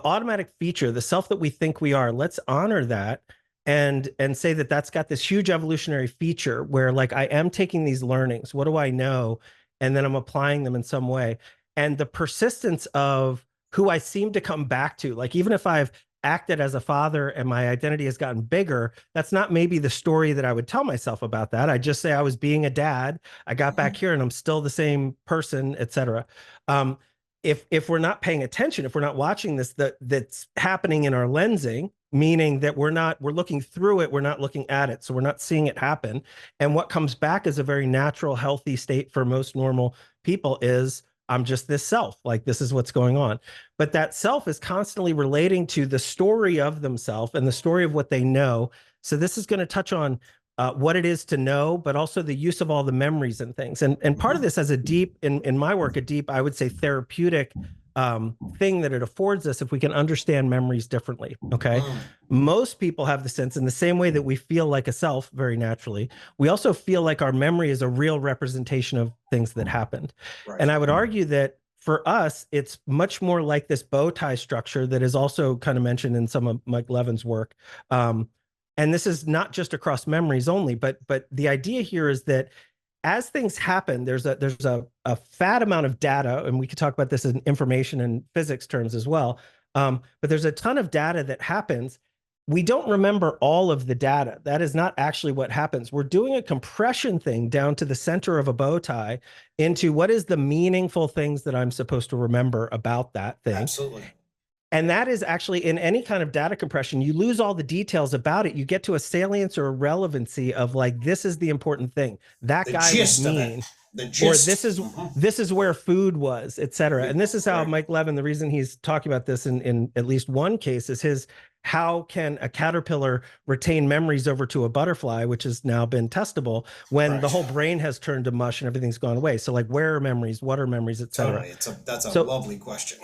automatic feature, the self that we think we are, let's honor that and say that that's got this huge evolutionary feature where like I am taking these learnings, what do I know, and then I'm applying them in some way. And the persistence of who I seem to come back to, like even if I've acted as a father and my identity has gotten bigger, that's not maybe the story that I would tell myself about that. I just say I was being a dad, I got back here and I'm still the same person, etc. um, if we're not paying attention, if we're not watching this, that's happening in our lensing, meaning that we're looking through it, we're not looking at it, so we're not seeing it happen. And what comes back is a very natural, healthy state for most normal people is I'm just this self, like this is what's going on. But that self is constantly relating to the story of themselves and the story of what they know. So this is going to touch on what it is to know, but also the use of all the memories and things. And part of this has a deep, in my work, a deep, I would say, therapeutic thing that it affords us if we can understand memories differently. Okay. Most people have the sense, in the same way that we feel like a self very naturally, we also feel like our memory is a real representation of things that happened. Right. And I would argue that for us, it's much more like this bow tie structure that is also kind of mentioned in some of Mike Levin's work. And this is not just across memories only, but the idea here is that as things happen, there's a fat amount of data, and we could talk about this in information and physics terms as well. But there's a ton of data that happens. We don't remember all of the data. That is not actually what happens. We're doing a compression thing down to the center of a bow tie into what is the meaningful things that I'm supposed to remember about that thing. Absolutely. And that is actually, in any kind of data compression, you lose all the details about it. You get to a salience or a relevancy of like, this is the important thing. That The guy was gist of it. mean. The Or gist. this is where food was, et cetera. And this is how Right. Mike Levin, the reason he's talking about this in at least one case, is his how can a caterpillar retain memories over to a butterfly, which has now been testable, when Right. the whole brain has turned to mush and everything's gone away. So like, where are memories, what are memories, et cetera. Totally. That's a So lovely question.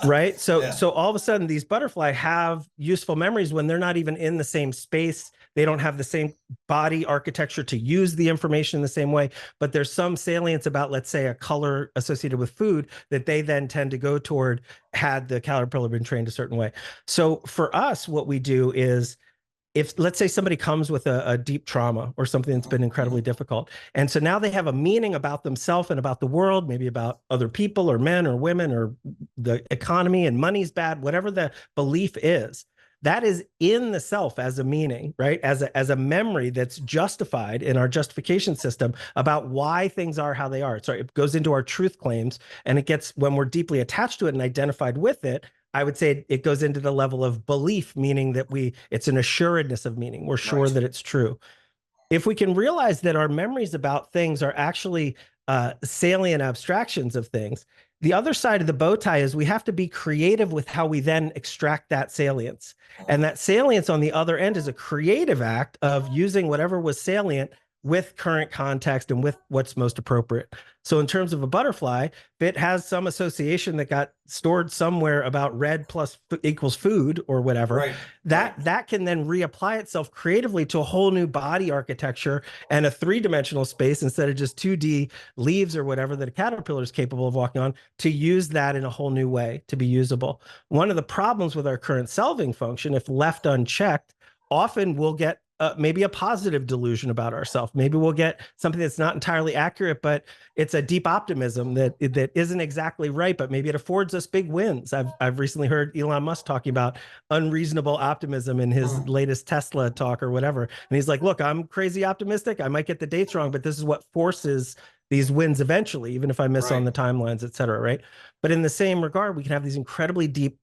right. So Yeah. so all of a sudden these butterfly have useful memories when they're not even in the same space. They don't have the same body architecture to use the information in the same way, but there's some salience about, let's say, a color associated with food that they then tend to go toward had the caterpillar been trained a certain way. So for us, what we do is, if let's say somebody comes with a deep trauma or something that's been incredibly difficult, and so now they have a meaning about themselves and about the world, maybe about other people or men or women or the economy, and money's bad, whatever the belief is, that is in the self as a meaning, right? As a memory that's justified in our justification system about why things are how they are. So it goes into our truth claims, and it gets, when we're deeply attached to it and identified with it, I would say it goes into the level of belief, meaning that it's an assuredness of meaning. We're sure Right. that it's true. If we can realize that our memories about things are actually salient abstractions of things, the other side of the bow tie is we have to be creative with how we then extract that salience. And that salience on the other end is a creative act of using whatever was salient with current context and with what's most appropriate. So in terms of a butterfly, if it has some association that got stored somewhere about red plus equals food or whatever, Right. that can then reapply itself creatively to a whole new body architecture and a three-dimensional space instead of just 2D leaves or whatever that a caterpillar is capable of walking on, to use that in a whole new way to be usable. One of the problems with our current selving function, if left unchecked, often we'll get maybe a positive delusion about ourselves. Maybe we'll get something that's not entirely accurate, but it's a deep optimism that isn't exactly right, but maybe it affords us big wins. I've recently heard Elon Musk talking about unreasonable optimism in his latest Tesla talk or whatever. And he's like, look, I'm crazy optimistic. I might get the dates wrong, but this is what forces these wins eventually, even if I miss on the timelines, et cetera, right? But in the same regard, we can have these incredibly deep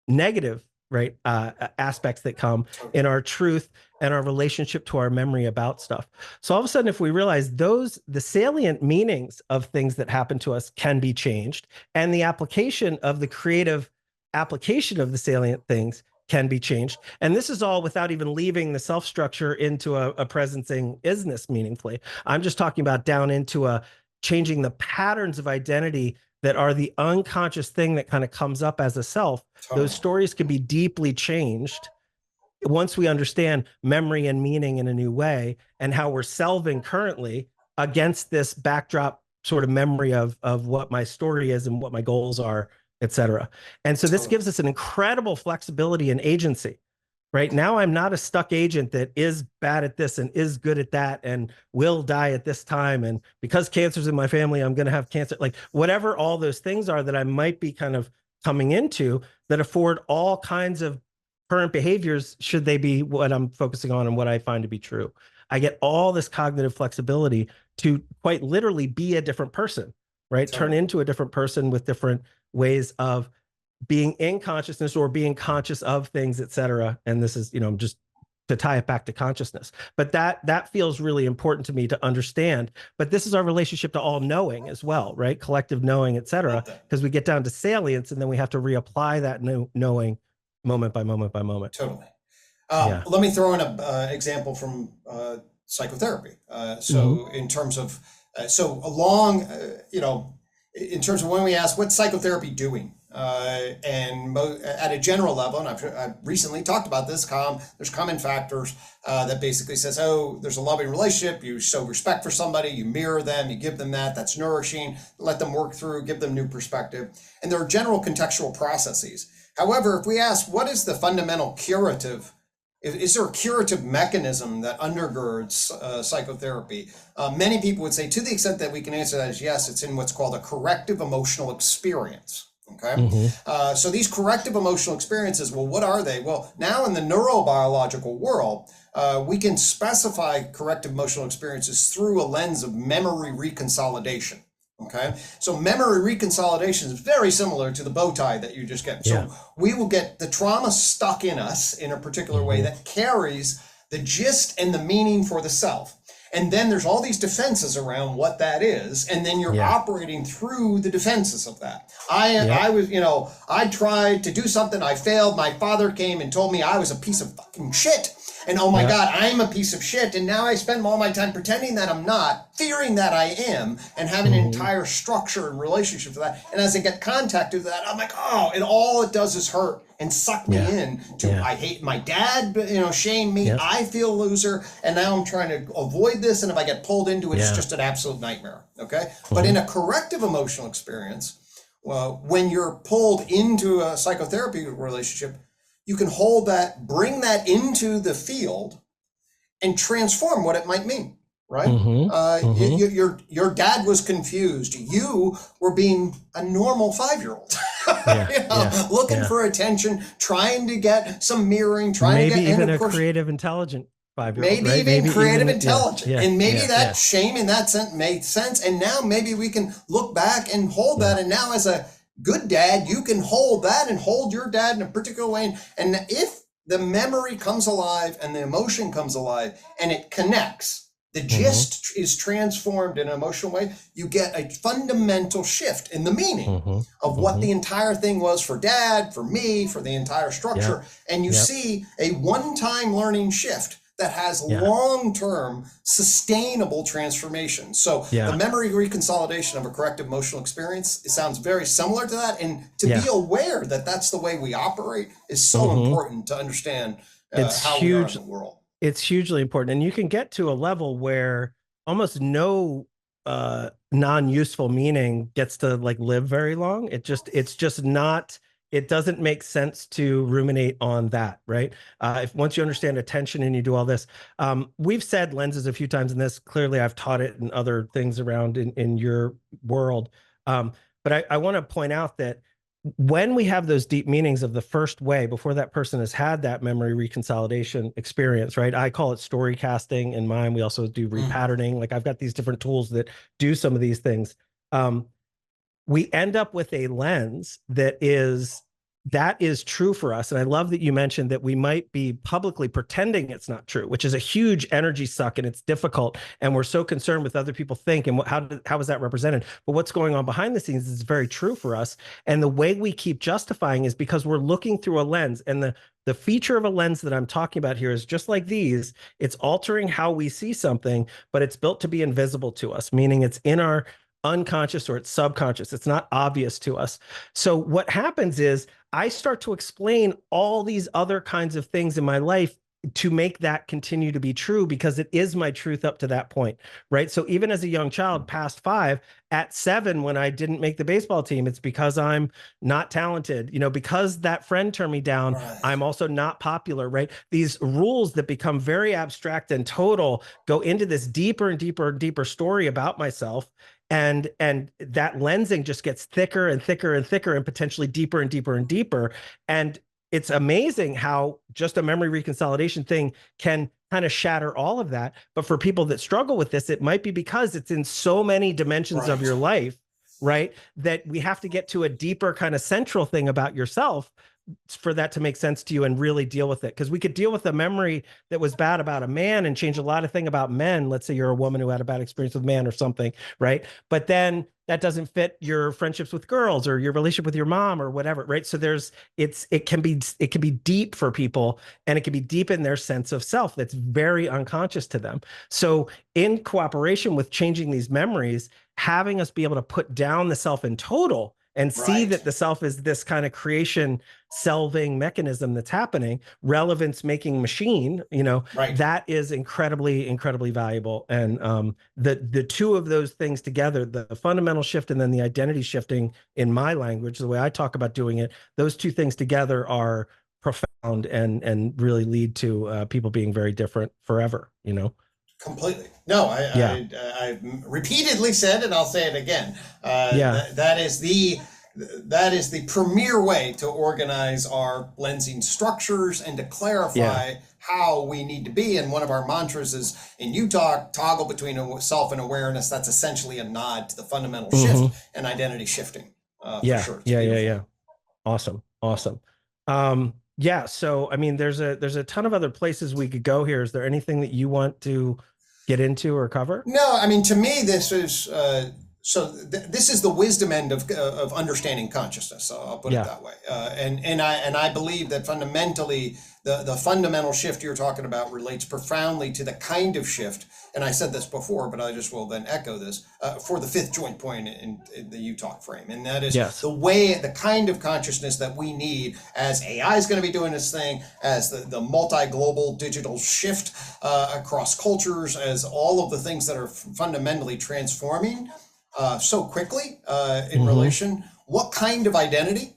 negative, right, aspects that come in our truth and our relationship to our memory about stuff. So all of a sudden, if we realize the salient meanings of things that happen to us can be changed, and the application of the creative application of the salient things can be changed. And this is all without even leaving the self structure into a presencing isness meaningfully. I'm just talking about down into changing the patterns of identity that are the unconscious thing that kind of comes up as a self. Those stories can be deeply changed once we understand memory and meaning in a new way, and how we're selving currently against this backdrop sort of memory of what my story is and what my goals are, et cetera. And so this gives us an incredible flexibility and agency. Right now, I'm not a stuck agent that is bad at this and is good at that and will die at this time. And because cancer's in my family, I'm going to have cancer. Like whatever all those things are that I might be kind of coming into that afford all kinds of current behaviors, should they be what I'm focusing on and what I find to be true. I get all this cognitive flexibility to quite literally be a different person, right? Turn into a different person with different ways of being in consciousness or being conscious of things, et cetera. And this is, just to tie it back to consciousness. But that feels really important to me to understand. But this is our relationship to all knowing as well, right? Collective knowing, et cetera, because we get down to salience and then we have to reapply that knowing moment by moment by moment. Totally. Let me throw in an example from psychotherapy. In terms of, in terms of when we ask, what's psychotherapy doing? At a general level, and I've recently talked about this, there's common factors that basically says, there's a loving relationship, you show respect for somebody, you mirror them, you give them that's nourishing, let them work through, give them new perspective. And there are general contextual processes. However, if we ask, what is the fundamental curative? Is there a curative mechanism that undergirds psychotherapy? Many people would say, to the extent that we can answer that is yes, it's in what's called a corrective emotional experience. Okay. So these corrective emotional experiences, well, what are they? Well, now in the neurobiological world, we can specify corrective emotional experiences through a lens of memory reconsolidation. Okay. So memory reconsolidation is very similar to the bow tie that you just get. So we will get the trauma stuck in us in a particular way that carries the gist and the meaning for the self. And then there's all these defenses around what that is. And then you're operating through the defenses of that. I tried to do something. I failed. My father came and told me I was a piece of fucking shit. And oh my God, I'm a piece of shit. And now I spend all my time pretending that I'm not, fearing that I am, and having an entire structure and relationship to that. And as I get contact with that, I'm like, and all it does is hurt and suck me in to, I hate my dad, shame me, I feel a loser. And now I'm trying to avoid this. And if I get pulled into it, it's just an absolute nightmare. Okay. But in a corrective emotional experience, when you're pulled into a psychotherapy relationship, you can hold that, bring that into the field and transform what it might mean, right? Your dad was confused. You were being a normal 5-year-old, looking for attention, trying to get some mirroring, trying to get even a creative, intelligent 5-year-old. Maybe creative, intelligent. And maybe that shame in that sense made sense. And now maybe we can look back and hold that. And now as a good dad, you can hold that and hold your dad in a particular way. And if the memory comes alive and the emotion comes alive and it connects, the gist is transformed in an emotional way, you get a fundamental shift in the meaning of what the entire thing was for dad, for me, for the entire structure. And you see a one-time learning shift that has long-term sustainable transformation. So the memory reconsolidation of a corrective emotional experience, it sounds very similar to that. And to be aware that that's the way we operate is so important to understand how we are in the world. It's hugely important. And you can get to a level where almost no non-useful meaning gets to live very long. It's just not it doesn't make sense to ruminate on that, right? If once you understand attention and you do all this, we've said lenses a few times in this. Clearly, I've taught it in other things around in your world. But I want to point out that when we have those deep meanings of the first way, before that person has had that memory reconsolidation experience, right? I call it story casting in mine. We also do repatterning. Like I've got these different tools that do some of these things. We end up with a lens that is true for us. And I love that you mentioned that we might be publicly pretending it's not true, which is a huge energy suck, and it's difficult. And we're so concerned with other people think and how is that represented? But what's going on behind the scenes is very true for us. And the way we keep justifying is because we're looking through a lens. And the feature of a lens that I'm talking about here is just like these, it's altering how we see something, but it's built to be invisible to us, meaning it's in our unconscious or it's subconscious. It's not obvious to us. So what happens is I start to explain all these other kinds of things in my life to make that continue to be true, because it is my truth up to that point, right? So even as a young child, past 5, at 7, when I didn't make the baseball team, it's because I'm not talented, because that friend turned me down, right. I'm also not popular, right? These rules that become very abstract and total go into this deeper and deeper and deeper story about myself. And that lensing just gets thicker and thicker and thicker and potentially deeper and deeper and deeper. And it's amazing how just a memory reconsolidation thing can kind of shatter all of that. But for people that struggle with this, it might be because it's in so many dimensions right. of your life, right? That we have to get to a deeper kind of central thing about yourself for that to make sense to you and really deal with it. Because we could deal with a memory that was bad about a man and change a lot of thing about men. Let's say you're a woman who had a bad experience with a man or something, right? But then that doesn't fit your friendships with girls or your relationship with your mom or whatever, right? So it can be deep for people, and it can be deep in their sense of self that's very unconscious to them. So in cooperation with changing these memories, having us be able to put down the self in total and see right. that the self is this kind of creation selving mechanism that's happening, relevance making machine, right. that is incredibly, incredibly valuable. And the two of those things together, the fundamental shift and then the identity shifting in my language, the way I talk about doing it, those two things together are profound and really lead to people being very different forever, Completely. No, I've repeatedly said, and I'll say it again. That is the premier way to organize our lensing structures and to clarify how we need to be. And one of our mantras is in UTOK, toggle between self and awareness. That's essentially a nod to the fundamental shift and identity shifting. For sure. Yeah. Awesome. So I mean, there's a ton of other places we could go here. Is there anything that you want to get into or cover? No, I mean, to me, this is this is the wisdom end of understanding consciousness. So I'll put it that way. And I believe that fundamentally the fundamental shift you're talking about relates profoundly to the kind of shift. And I said this before, but I just will then echo this for the fifth joint point in the UTOK frame. And that is the kind of consciousness that we need as AI is going to be doing this thing, as the multi-global digital shift across cultures, as all of the things that are fundamentally transforming so quickly in relation. What kind of identity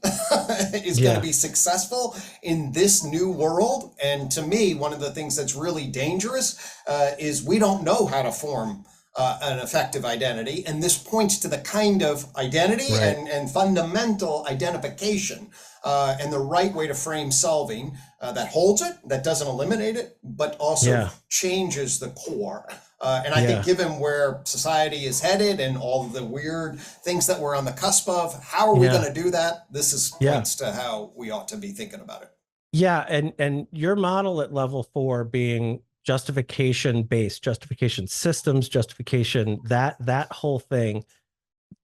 is going to be successful in this new world? And to me, one of the things that's really dangerous is we don't know how to form an effective identity. And this points to the kind of identity and fundamental identification and the right way to frame solving that holds it, that doesn't eliminate it, but also changes the core. And I think given where society is headed and all of the weird things that we're on the cusp of, how are we going to do that? This is points to how we ought to be thinking about it. Yeah. And your model at level 4 being justification based, justification systems, justification, that whole thing,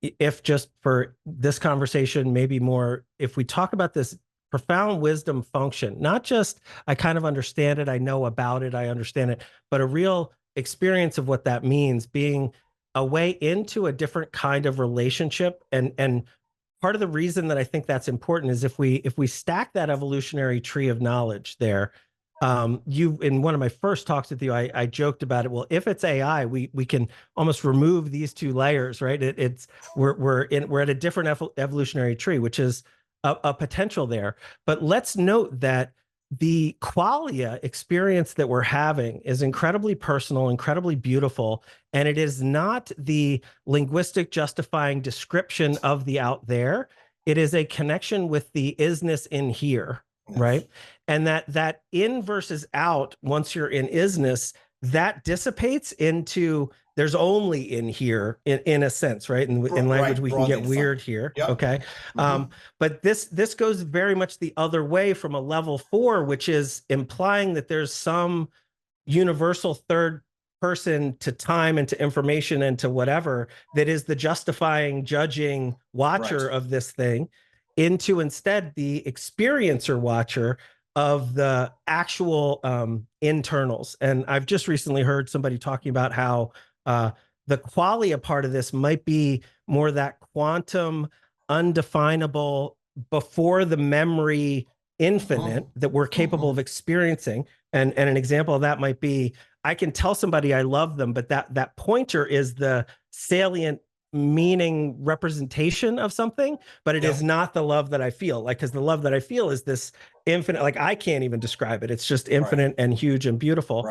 if just for this conversation, maybe more, if we talk about this profound wisdom function, not just, I kind of understand it, I know about it, I understand it, but a real experience of what that means, being a way into a different kind of relationship. And part of the reason that I think that's important is if we stack that evolutionary tree of knowledge there, you, in one of my first talks with you, I joked about it. Well, if it's AI, we can almost remove these two layers, right? We're at a different evolutionary tree, which is a potential there. But let's note that the qualia experience that we're having is incredibly personal, incredibly beautiful, and it is not the linguistic justifying description of the out there. It is a connection with the isness in here, Yes. right? And that in versus out, once you're in isness, that dissipates into there's only in here in a sense, right? In language, we can get weird here. Yep. Okay. But this goes very much the other way from a level 4, which is implying that there's some universal third person to time and to information and to whatever that is the justifying, judging watcher of this thing, into instead the experiencer watcher of the actual internals. And I've just recently heard somebody talking about how the qualia part of this might be more that quantum, undefinable, before the memory infinite that we're capable of experiencing. And an example of that might be, I can tell somebody I love them, but that pointer is the salient meaning representation of something, but it is not the love that I feel. Like, because the love that I feel is this infinite, like I can't even describe it. It's just infinite and huge and beautiful.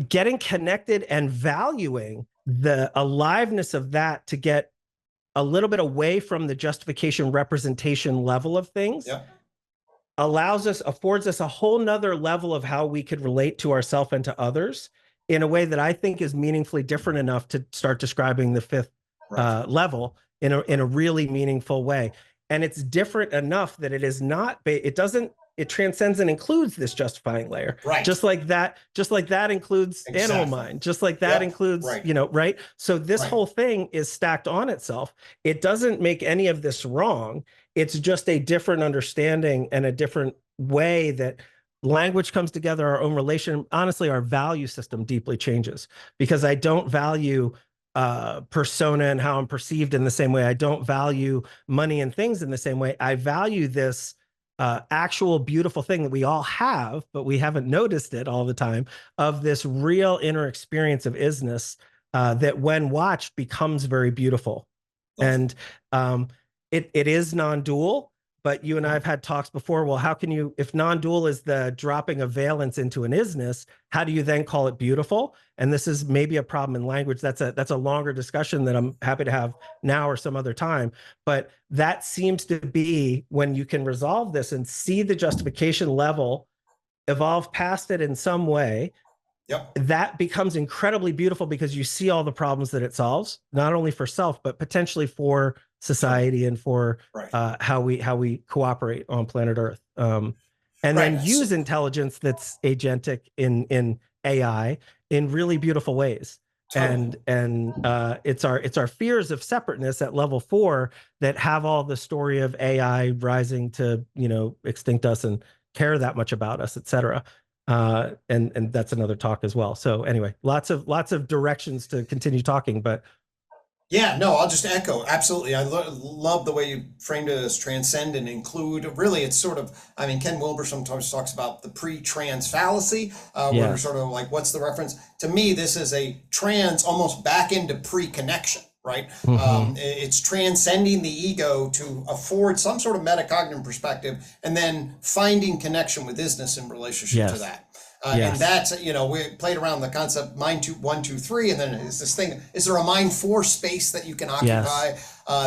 Getting connected and valuing the aliveness of that to get a little bit away from the justification representation level of things affords us a whole nother level of how we could relate to ourselves and to others in a way that I think is meaningfully different enough to start describing the fifth level in a really meaningful way. And it's different enough that it is not, it transcends and includes this justifying layer. Just like that includes animal mind, just like that includes, right? So this whole thing is stacked on itself. It doesn't make any of this wrong. It's just a different understanding and a different way that language comes together, our own relation. Honestly, our value system deeply changes, because I don't value persona and how I'm perceived in the same way. I don't value money and things in the same way. I value this actual beautiful thing that we all have, but we haven't noticed it all the time, of this real inner experience of isness that when watched becomes very beautiful. And it is non-dual, but you and I have had talks before. Well, how can you, if non-dual is the dropping of valence into an isness, how do you then call it beautiful? And this is maybe a problem in language. That's a longer discussion that I'm happy to have now or some other time. But that seems to be when you can resolve this and see the justification level evolve past it in some way. That becomes incredibly beautiful, because you see all the problems that it solves, not only for self, but potentially for society and for how we cooperate on planet Earth. And then use intelligence that's agentic in AI in really beautiful ways. And it's our fears of separateness at level 4 that have all the story of AI rising to, extinct us and care that much about us, et cetera. And that's another talk as well. So anyway, lots of directions to continue talking, but yeah, no, I'll just echo. Absolutely. I love the way you framed it as transcend and include. Really, it's sort of, Ken Wilber sometimes talks about the pre-trans fallacy, where we're sort of like, what's the reference? To me, this is a trans almost back into pre-connection, right? It's transcending the ego to afford some sort of metacognitive perspective, and then finding connection with isness in relationship to that. And that's, we played around the concept mind 1, 2, 3, and then is this thing, is there a mind 4 space that you can occupy?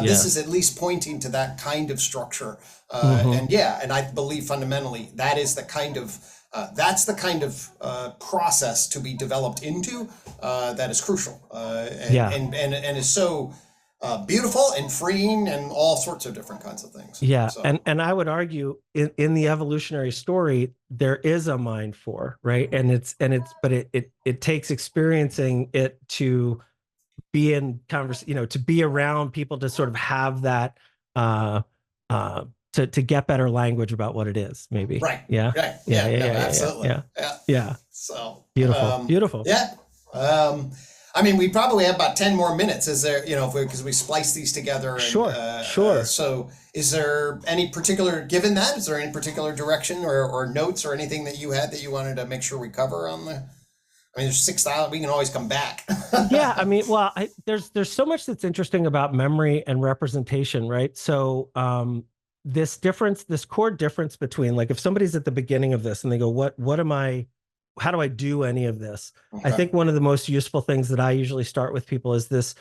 This is at least pointing to that kind of structure. And I believe fundamentally that is the kind of, that's the kind of process to be developed into that is crucial and is so beautiful and freeing and all sorts of different kinds of things. And I would argue in the evolutionary story there is a mind 4, right? And it takes experiencing it to be in conversation, to be around people, to sort of have that to get better language about what it is, maybe. Absolutely. So beautiful. We probably have about 10 more minutes. Is there, because we splice these together. And, sure. So is there any particular, given that, is there any particular direction or notes or anything that you had that you wanted to make sure we cover on the, there's 6,000, we can always come back. There's so much that's interesting about memory and representation, right? So this difference, this core difference between, like, if somebody's at the beginning of this and they go, what am I, how do I do any of this? I Okay. think one of the most useful things that I usually start with people is this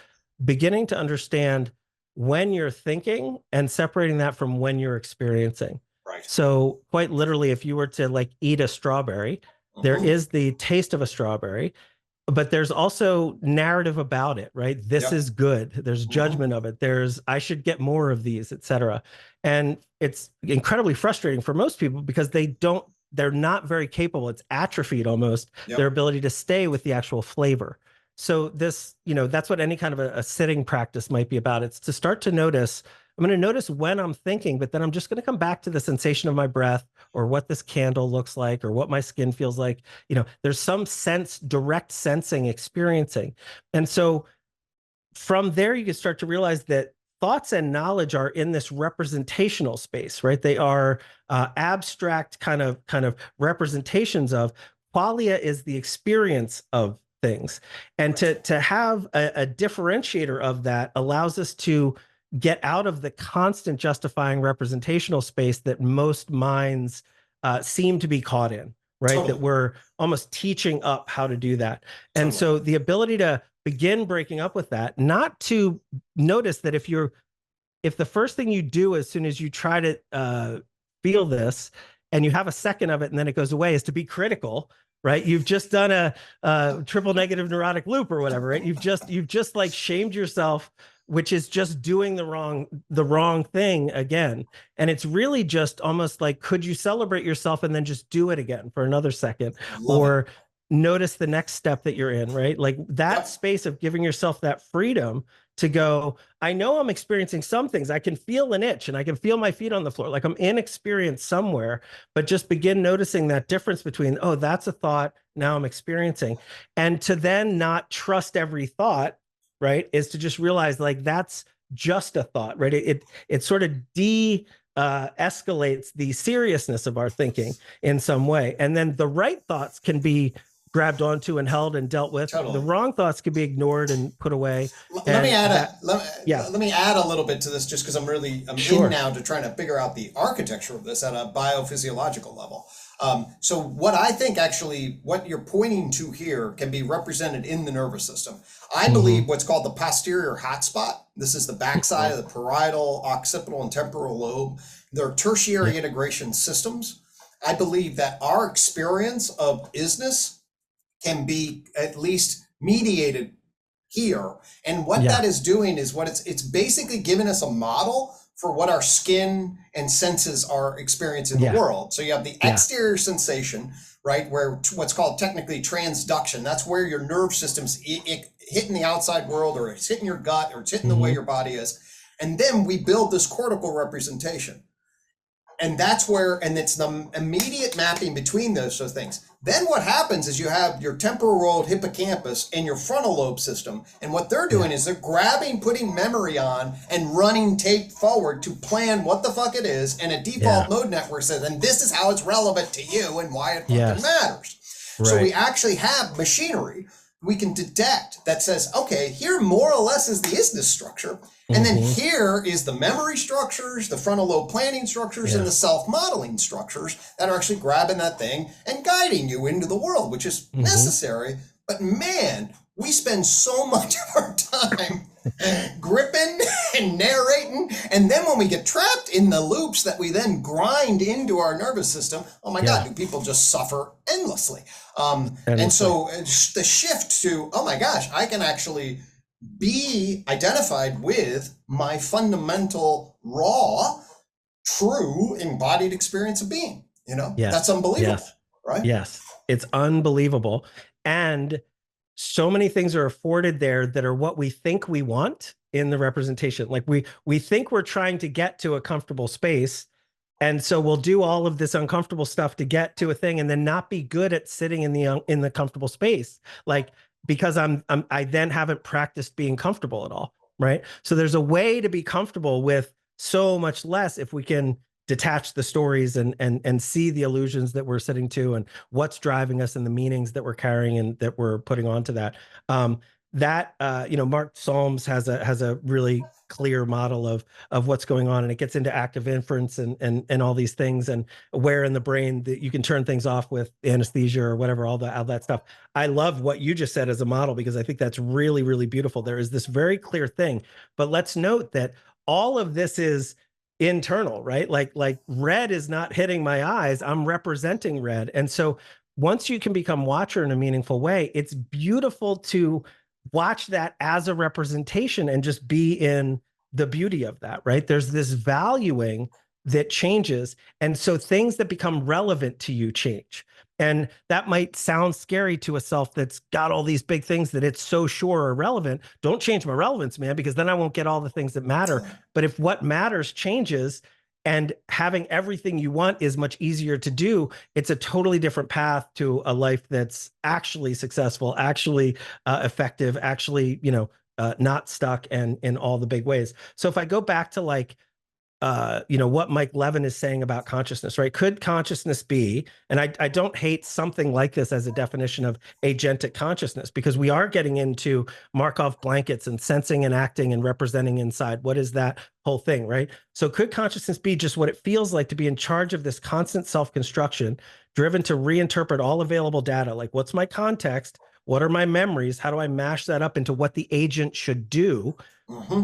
beginning to understand when you're thinking and separating that from when you're experiencing. Right. So quite literally, if you were to like eat a strawberry, there Hmm. is the taste of a strawberry, but there's also narrative about it, right? This Yep. is good. There's Hmm. judgment of it. There's I should get more of these, etc. And it's incredibly frustrating for most people because they're not very capable. It's atrophied almost their Yep. ability to stay with the actual flavor. So this, that's what any kind of a sitting practice might be about. It's to start to notice. I'm going to notice when I'm thinking, but then I'm just going to come back to the sensation of my breath or what this candle looks like or what my skin feels like. There's some direct sensing, experiencing. And so from there, you can start to realize that thoughts and knowledge are in this representational space, right? They are abstract kind of representations of. Qualia is the experience of things, and to have a differentiator of that allows us to get out of the constant justifying representational space that most minds seem to be caught in, right? That Totally. we're almost teaching up how to do that. And Totally. so the ability to begin breaking up with that, not to notice that if the first thing you do as soon as you try to feel this and you have a second of it and then it goes away is to be critical, right? You've just done a triple negative neurotic loop or whatever, right? You've just like shamed yourself, which is just doing the wrong thing again. And it's really just almost like, could you celebrate yourself and then just do it again for another second? Love it. Or notice the next step that you're in, right? Like that Yep. space of giving yourself that freedom to go, I know I'm experiencing some things. I can feel an itch and I can feel my feet on the floor. Like I'm inexperienced somewhere, but just begin noticing that difference between, oh, that's a thought. Now I'm experiencing. And to then not trust every thought, right, is to just realize like that's just a thought, right? It sort of escalates the seriousness of our thinking in some way. And then the right thoughts can be grabbed onto and held and dealt with. The Totally. wrong thoughts can be ignored and put away. Let me And add that, a yeah, let me add a little bit to this, just because I'm in sure. now to trying to figure out the architecture of this at a biophysiological level. So what I think actually what you're pointing to here can be represented in the nervous system. I Mm-hmm. believe what's called the posterior hotspot. This is the backside of the parietal, occipital, and temporal lobe. They're tertiary Yeah. integration systems. I believe that our experience of isness can be at least mediated here. And what Yeah. that is doing is what it's basically giving us a model for what our skin and senses are experiencing in the Yeah. world. So you have the Yeah. exterior sensation, right, where what's called technically transduction. That's where your nerve system's hitting the outside world, or it's hitting your gut, or it's hitting the way Mm-hmm. your body is. And then we build this cortical representation, and that's where, and it's the immediate mapping between those things. Then what happens is you have your temporal lobe, hippocampus, and your frontal lobe system, and what they're Yeah. doing is they're grabbing, putting memory on, and running tape forward to plan what the fuck it is, and a Yeah. default mode network says, and this is how it's relevant to you and why it fucking Yes. matters. So we Right. actually have machinery we can detect that says, okay, here more or less is the isness structure. And then Mm-hmm. here is the memory structures, the frontal lobe planning structures, and Yeah. the self-modeling structures that are actually grabbing that thing and guiding you into the world, which is Mm-hmm. necessary. But man, we spend so much of our time gripping and narrating. And then when we get trapped in the loops that we then grind into our nervous system, oh my Yeah. God, do people just suffer endlessly? And Endlessly. so the shift to, oh my gosh, I can actually be identified with my fundamental, raw, true, embodied experience of being. Yes. That's unbelievable, Yes. right? Yes. It's unbelievable. And so many things are afforded there that are what we think we want in the representation. Like we think we're trying to get to a comfortable space. And so we'll do all of this uncomfortable stuff to get to a thing and then not be good at sitting in the comfortable space. Like, because I then haven't practiced being comfortable at all. Right. So there's a way to be comfortable with so much less if we can detach the stories and see the illusions that we're sitting to and what's driving us and the meanings that we're carrying and that we're putting onto that. Mark Solms has a really clear model of what's going on, and it gets into active inference and all these things, and where in the brain that you can turn things off with anesthesia or whatever, all that stuff. I love what you just said as a model, because I think that's really, really beautiful. There is this very clear thing, but let's note that all of this is internal, right? Like red is not hitting my eyes. I'm representing red. And so once you can become watcher in a meaningful way, it's beautiful to watch that as a representation and just be in the beauty of that, right? There's this valuing that changes. And so things that become relevant to you change. And that might sound scary to a self that's got all these big things that it's so sure are relevant. Don't change my relevance, man, because then I won't get all the things that matter. But if what matters changes, and having everything you want is much easier to do, it's a totally different path to a life that's actually successful, actually effective, actually, not stuck and in all the big ways. So if I go back to like, what Mike Levin is saying about consciousness, right? Could consciousness be, and I don't hate something like this as a definition of agentic consciousness, because we are getting into Markov blankets and sensing and acting and representing inside. What is that whole thing, right? So could consciousness be just what it feels like to be in charge of this constant self-construction, driven to reinterpret all available data? Like, what's my context? What are my memories? How do I mash that up into what the agent should do?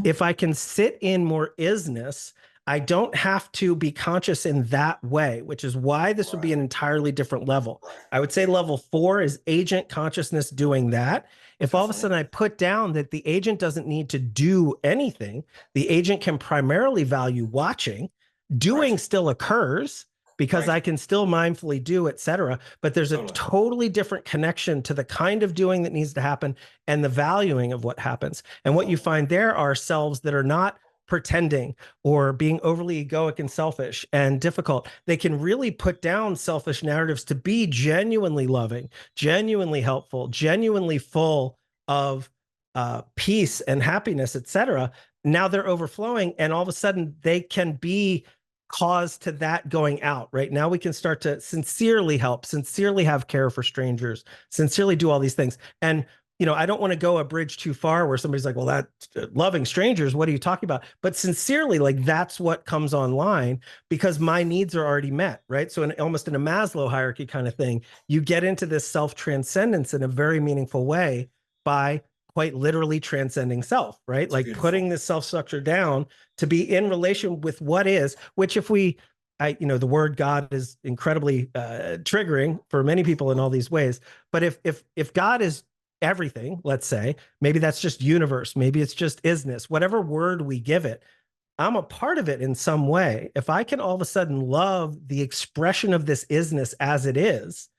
If I can sit in more isness, I don't have to be conscious in that way, which is why this would be an entirely different level. I would say level 4 is agent consciousness doing that. If all of a sudden I put down that the agent doesn't need to do anything, the agent can primarily value watching, doing still occurs because I can still mindfully do, et cetera. But there's a totally different connection to the kind of doing that needs to happen and the valuing of what happens. And what you find there are selves that are not pretending or being overly egoic and selfish and difficult. They can really put down selfish narratives to be genuinely loving, genuinely helpful, genuinely full of peace and happiness, etc. Now they're overflowing, and all of a sudden they can be cause to that going out. Right now we can start to sincerely help, sincerely have care for strangers, sincerely do all these things. And I don't want to go a bridge too far where somebody's like, well, that loving strangers, what are you talking about? But sincerely, like, that's what comes online because my needs are already met, right? So almost in a Maslow hierarchy kind of thing, you get into this self-transcendence in a very meaningful way by quite literally transcending self, right? That's like beautiful. Putting this self-structure down to be in relation with what is, which if we, the word God is incredibly triggering for many people in all these ways. But if God is everything, let's say, maybe that's just universe, maybe it's just isness, whatever word we give it, I'm a part of it in some way. If I can all of a sudden love the expression of this isness as it is,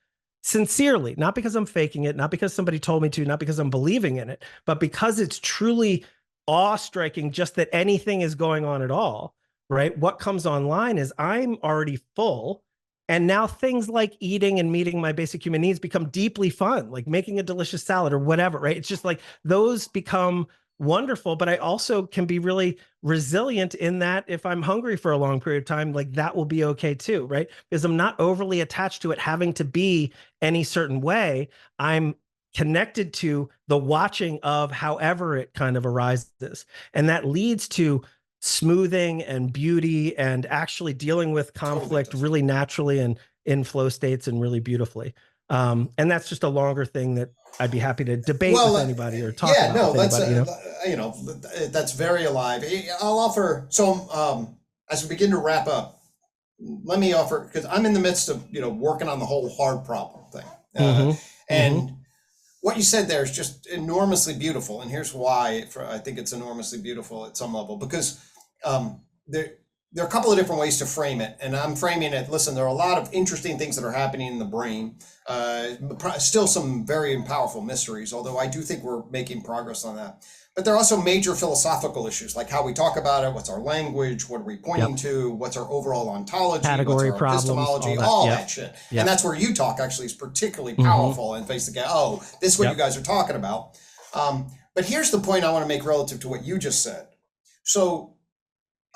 sincerely, not because I'm faking it, not because somebody told me to, not because I'm believing in it, but because it's truly awe-striking just that anything is going on at all, right? What comes online is I'm already full. And now things like eating and meeting my basic human needs become deeply fun, like making a delicious salad or whatever, right? It's just like those become wonderful, but I also can be really resilient in that if I'm hungry for a long period of time, like that will be okay too, right? Because I'm not overly attached to it having to be any certain way. I'm connected to the watching of however it kind of arises. And that leads to smoothing and beauty and actually dealing with conflict really naturally and in flow states and really beautifully. And that's just a longer thing that I'd be happy to debate with anybody or talk about with anybody. That's very alive. I'll offer, as we begin to wrap up, let me offer, because I'm in the midst of, working on the whole hard problem thing. And what you said there is just enormously beautiful. And here's why I think it's enormously beautiful at some level, because there are a couple of different ways to frame it. And I'm framing it, listen, there are a lot of interesting things that are happening in the brain. Still some very powerful mysteries, although I do think we're making progress on that. But there are also major philosophical issues, like how we talk about it, what's our language, what are we pointing to, what's our overall ontology, category what's our epistemology, all that shit. And that's where UTOK actually is particularly powerful and basically, this is what you guys are talking about. But here's the point I want to make relative to what you just said. So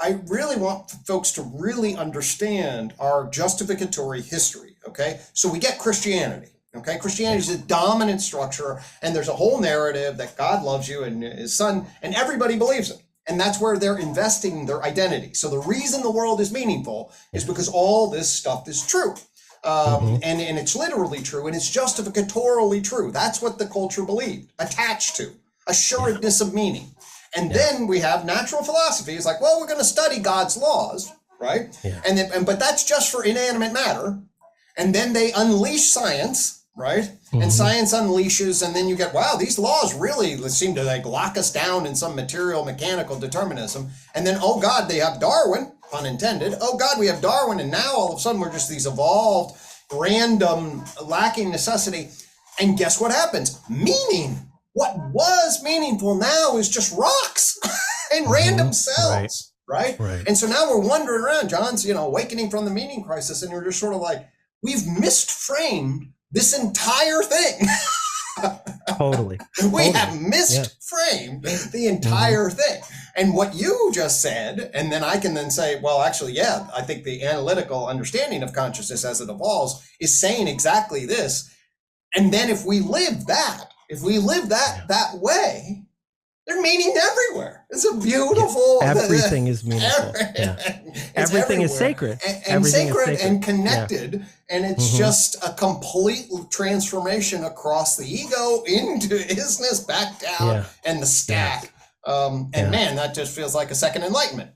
I really want folks to really understand our justificatory history, okay? So we get Christianity. Okay, Christianity is a dominant structure, and there's a whole narrative that God loves you and his son, and everybody believes it. And that's where they're investing their identity. So the reason the world is meaningful is because all this stuff is true. And it's literally true, and it's justificatorily true. That's what the culture believed, attached to, assuredness of meaning. And then we have natural philosophy. It's like, well, we're going to study God's laws, right? But that's just for inanimate matter. And then they unleash science, right? And science unleashes, and then you get, wow, these laws really seem to like lock us down in some material mechanical determinism. And then, oh God, they have Darwin, pun intended. Oh God, we have Darwin, and now all of a sudden we're just these evolved, random, lacking necessity. And guess what happens? Meaning. What was meaningful now is just rocks and random cells, right? And so now we're wandering around. John's, awakening from the meaning crisis, and you're just sort of like, we've misframed this entire thing. Totally. We have misframed the entire thing. And what you just said, and then I can then say, well, actually, I think the analytical understanding of consciousness as it evolves is saying exactly this. And then if we live that way, there's meaning everywhere. It's a beautiful. Everything is meaningful. Everything is sacred. And sacred and connected. And it's just a complete transformation across the ego into isness, back down, and the stack. Man, that just feels like a second enlightenment,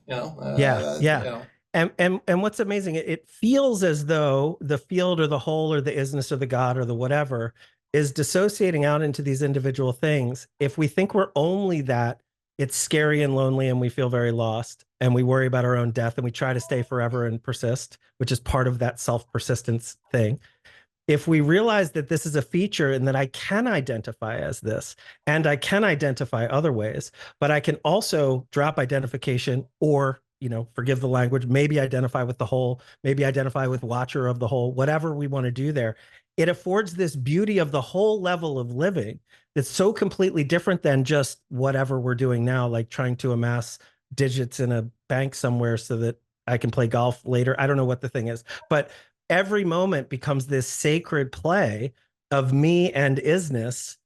And what's amazing, it feels as though the field or the whole or the isness or the God or the whatever is dissociating out into these individual things. If we think we're only that, it's scary and lonely, and we feel very lost, and we worry about our own death, and we try to stay forever and persist, which is part of that self-persistence thing. If we realize that this is a feature and that I can identify as this, and I can identify other ways, but I can also drop identification or, forgive the language, maybe identify with the whole, maybe identify with watcher of the whole, whatever we want to do there. It affords this beauty of the whole level of living that's so completely different than just whatever we're doing now, like trying to amass digits in a bank somewhere so that I can play golf later. I don't know what the thing is, but every moment becomes this sacred play of me and isness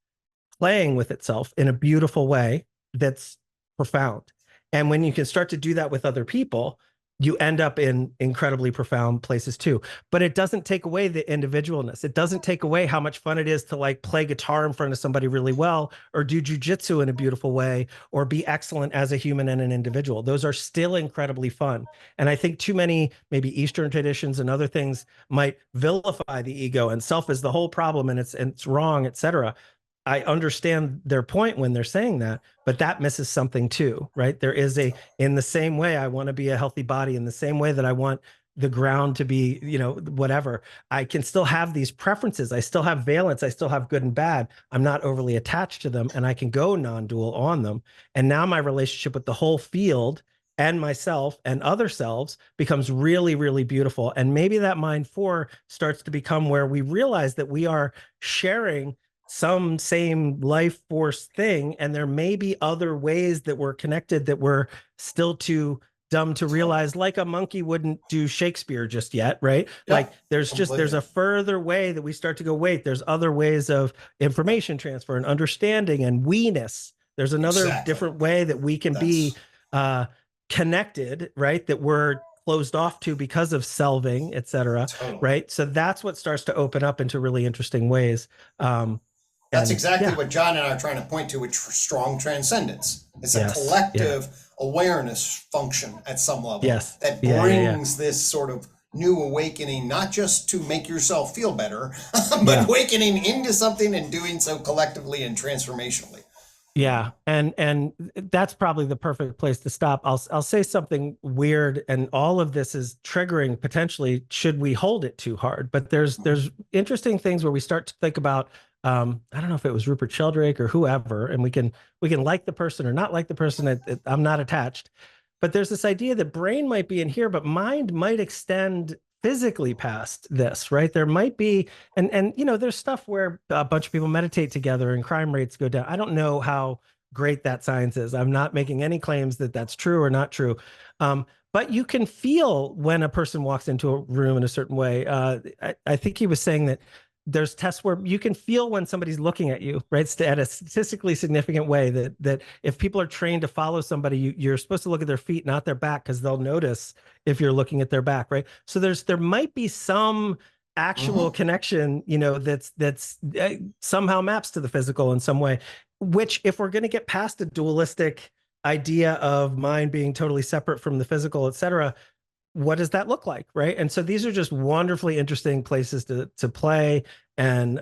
playing with itself in a beautiful way that's profound. And when you can start to do that with other people, you end up in incredibly profound places too. But it doesn't take away the individualness. It doesn't take away how much fun it is to like play guitar in front of somebody really well, or do jujitsu in a beautiful way, or be excellent as a human and an individual. Those are still incredibly fun. And I think too many maybe Eastern traditions and other things might vilify the ego, and self is the whole problem, and it's wrong, etc. I understand their point when they're saying that, but that misses something too, right? There is in the same way I want to be a healthy body, in the same way that I want the ground to be, whatever, I can still have these preferences. I still have valence. I still have good and bad. I'm not overly attached to them, and I can go non-dual on them. And now my relationship with the whole field and myself and other selves becomes really, really beautiful. And maybe that mind 4 starts to become where we realize that we are sharing some same life force thing, and there may be other ways that we're connected that we're still too dumb to realize, like a monkey wouldn't do Shakespeare just yet, right? Like there's a further way that we start to go, wait, there's other ways of information transfer and understanding and we-ness. There's another different way that we can be connected, right? That we're closed off to because of selving, etc. Right? So that's what starts to open up into really interesting ways. That's exactly what John and I are trying to point to with strong transcendence. It's a collective awareness function at some level that brings this sort of new awakening, not just to make yourself feel better, but awakening into something and doing so collectively and transformationally. Yeah, and that's probably the perfect place to stop. I'll say something weird, and all of this is triggering potentially should we hold it too hard. But there's interesting things where we start to think about. I don't know if it was Rupert Sheldrake or whoever, and we can like the person or not like the person. I'm not attached, but there's this idea that brain might be in here, but mind might extend physically past this, right? There might be, and there's stuff where a bunch of people meditate together and crime rates go down. I don't know how great that science is. I'm not making any claims that that's true or not true. But you can feel when a person walks into a room in a certain way. I think he was saying that there's tests where you can feel when somebody's looking at you, right? At a statistically significant way, that if people are trained to follow somebody, you're supposed to look at their feet, not their back, because they'll notice if you're looking at their back, right? So there might be some actual connection, that's somehow maps to the physical in some way, which, if we're going to get past the dualistic idea of mind being totally separate from the physical, et cetera, what does that look like, right? And so these are just wonderfully interesting places to play and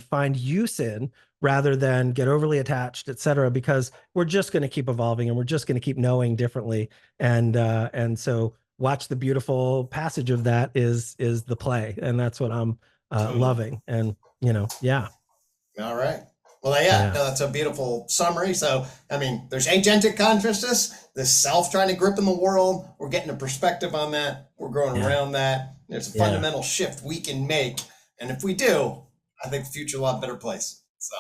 find use in, rather than get overly attached, et cetera, because we're just going to keep evolving and we're just going to keep knowing differently. And so watch the beautiful passage of that is the play, and that's what I'm loving. And yeah. All right. Well, yeah, no, that's a beautiful summary. So, I mean, there's agentic consciousness, this self trying to grip in the world. We're getting a perspective on that. We're growing around that. There's a fundamental shift we can make. And if we do, I think the future will have a better place. So,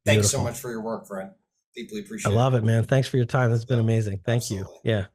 thanks so much for your work, friend. Deeply appreciate it. I love it, man. Thanks for your time. It's been amazing. Thank you. Yeah.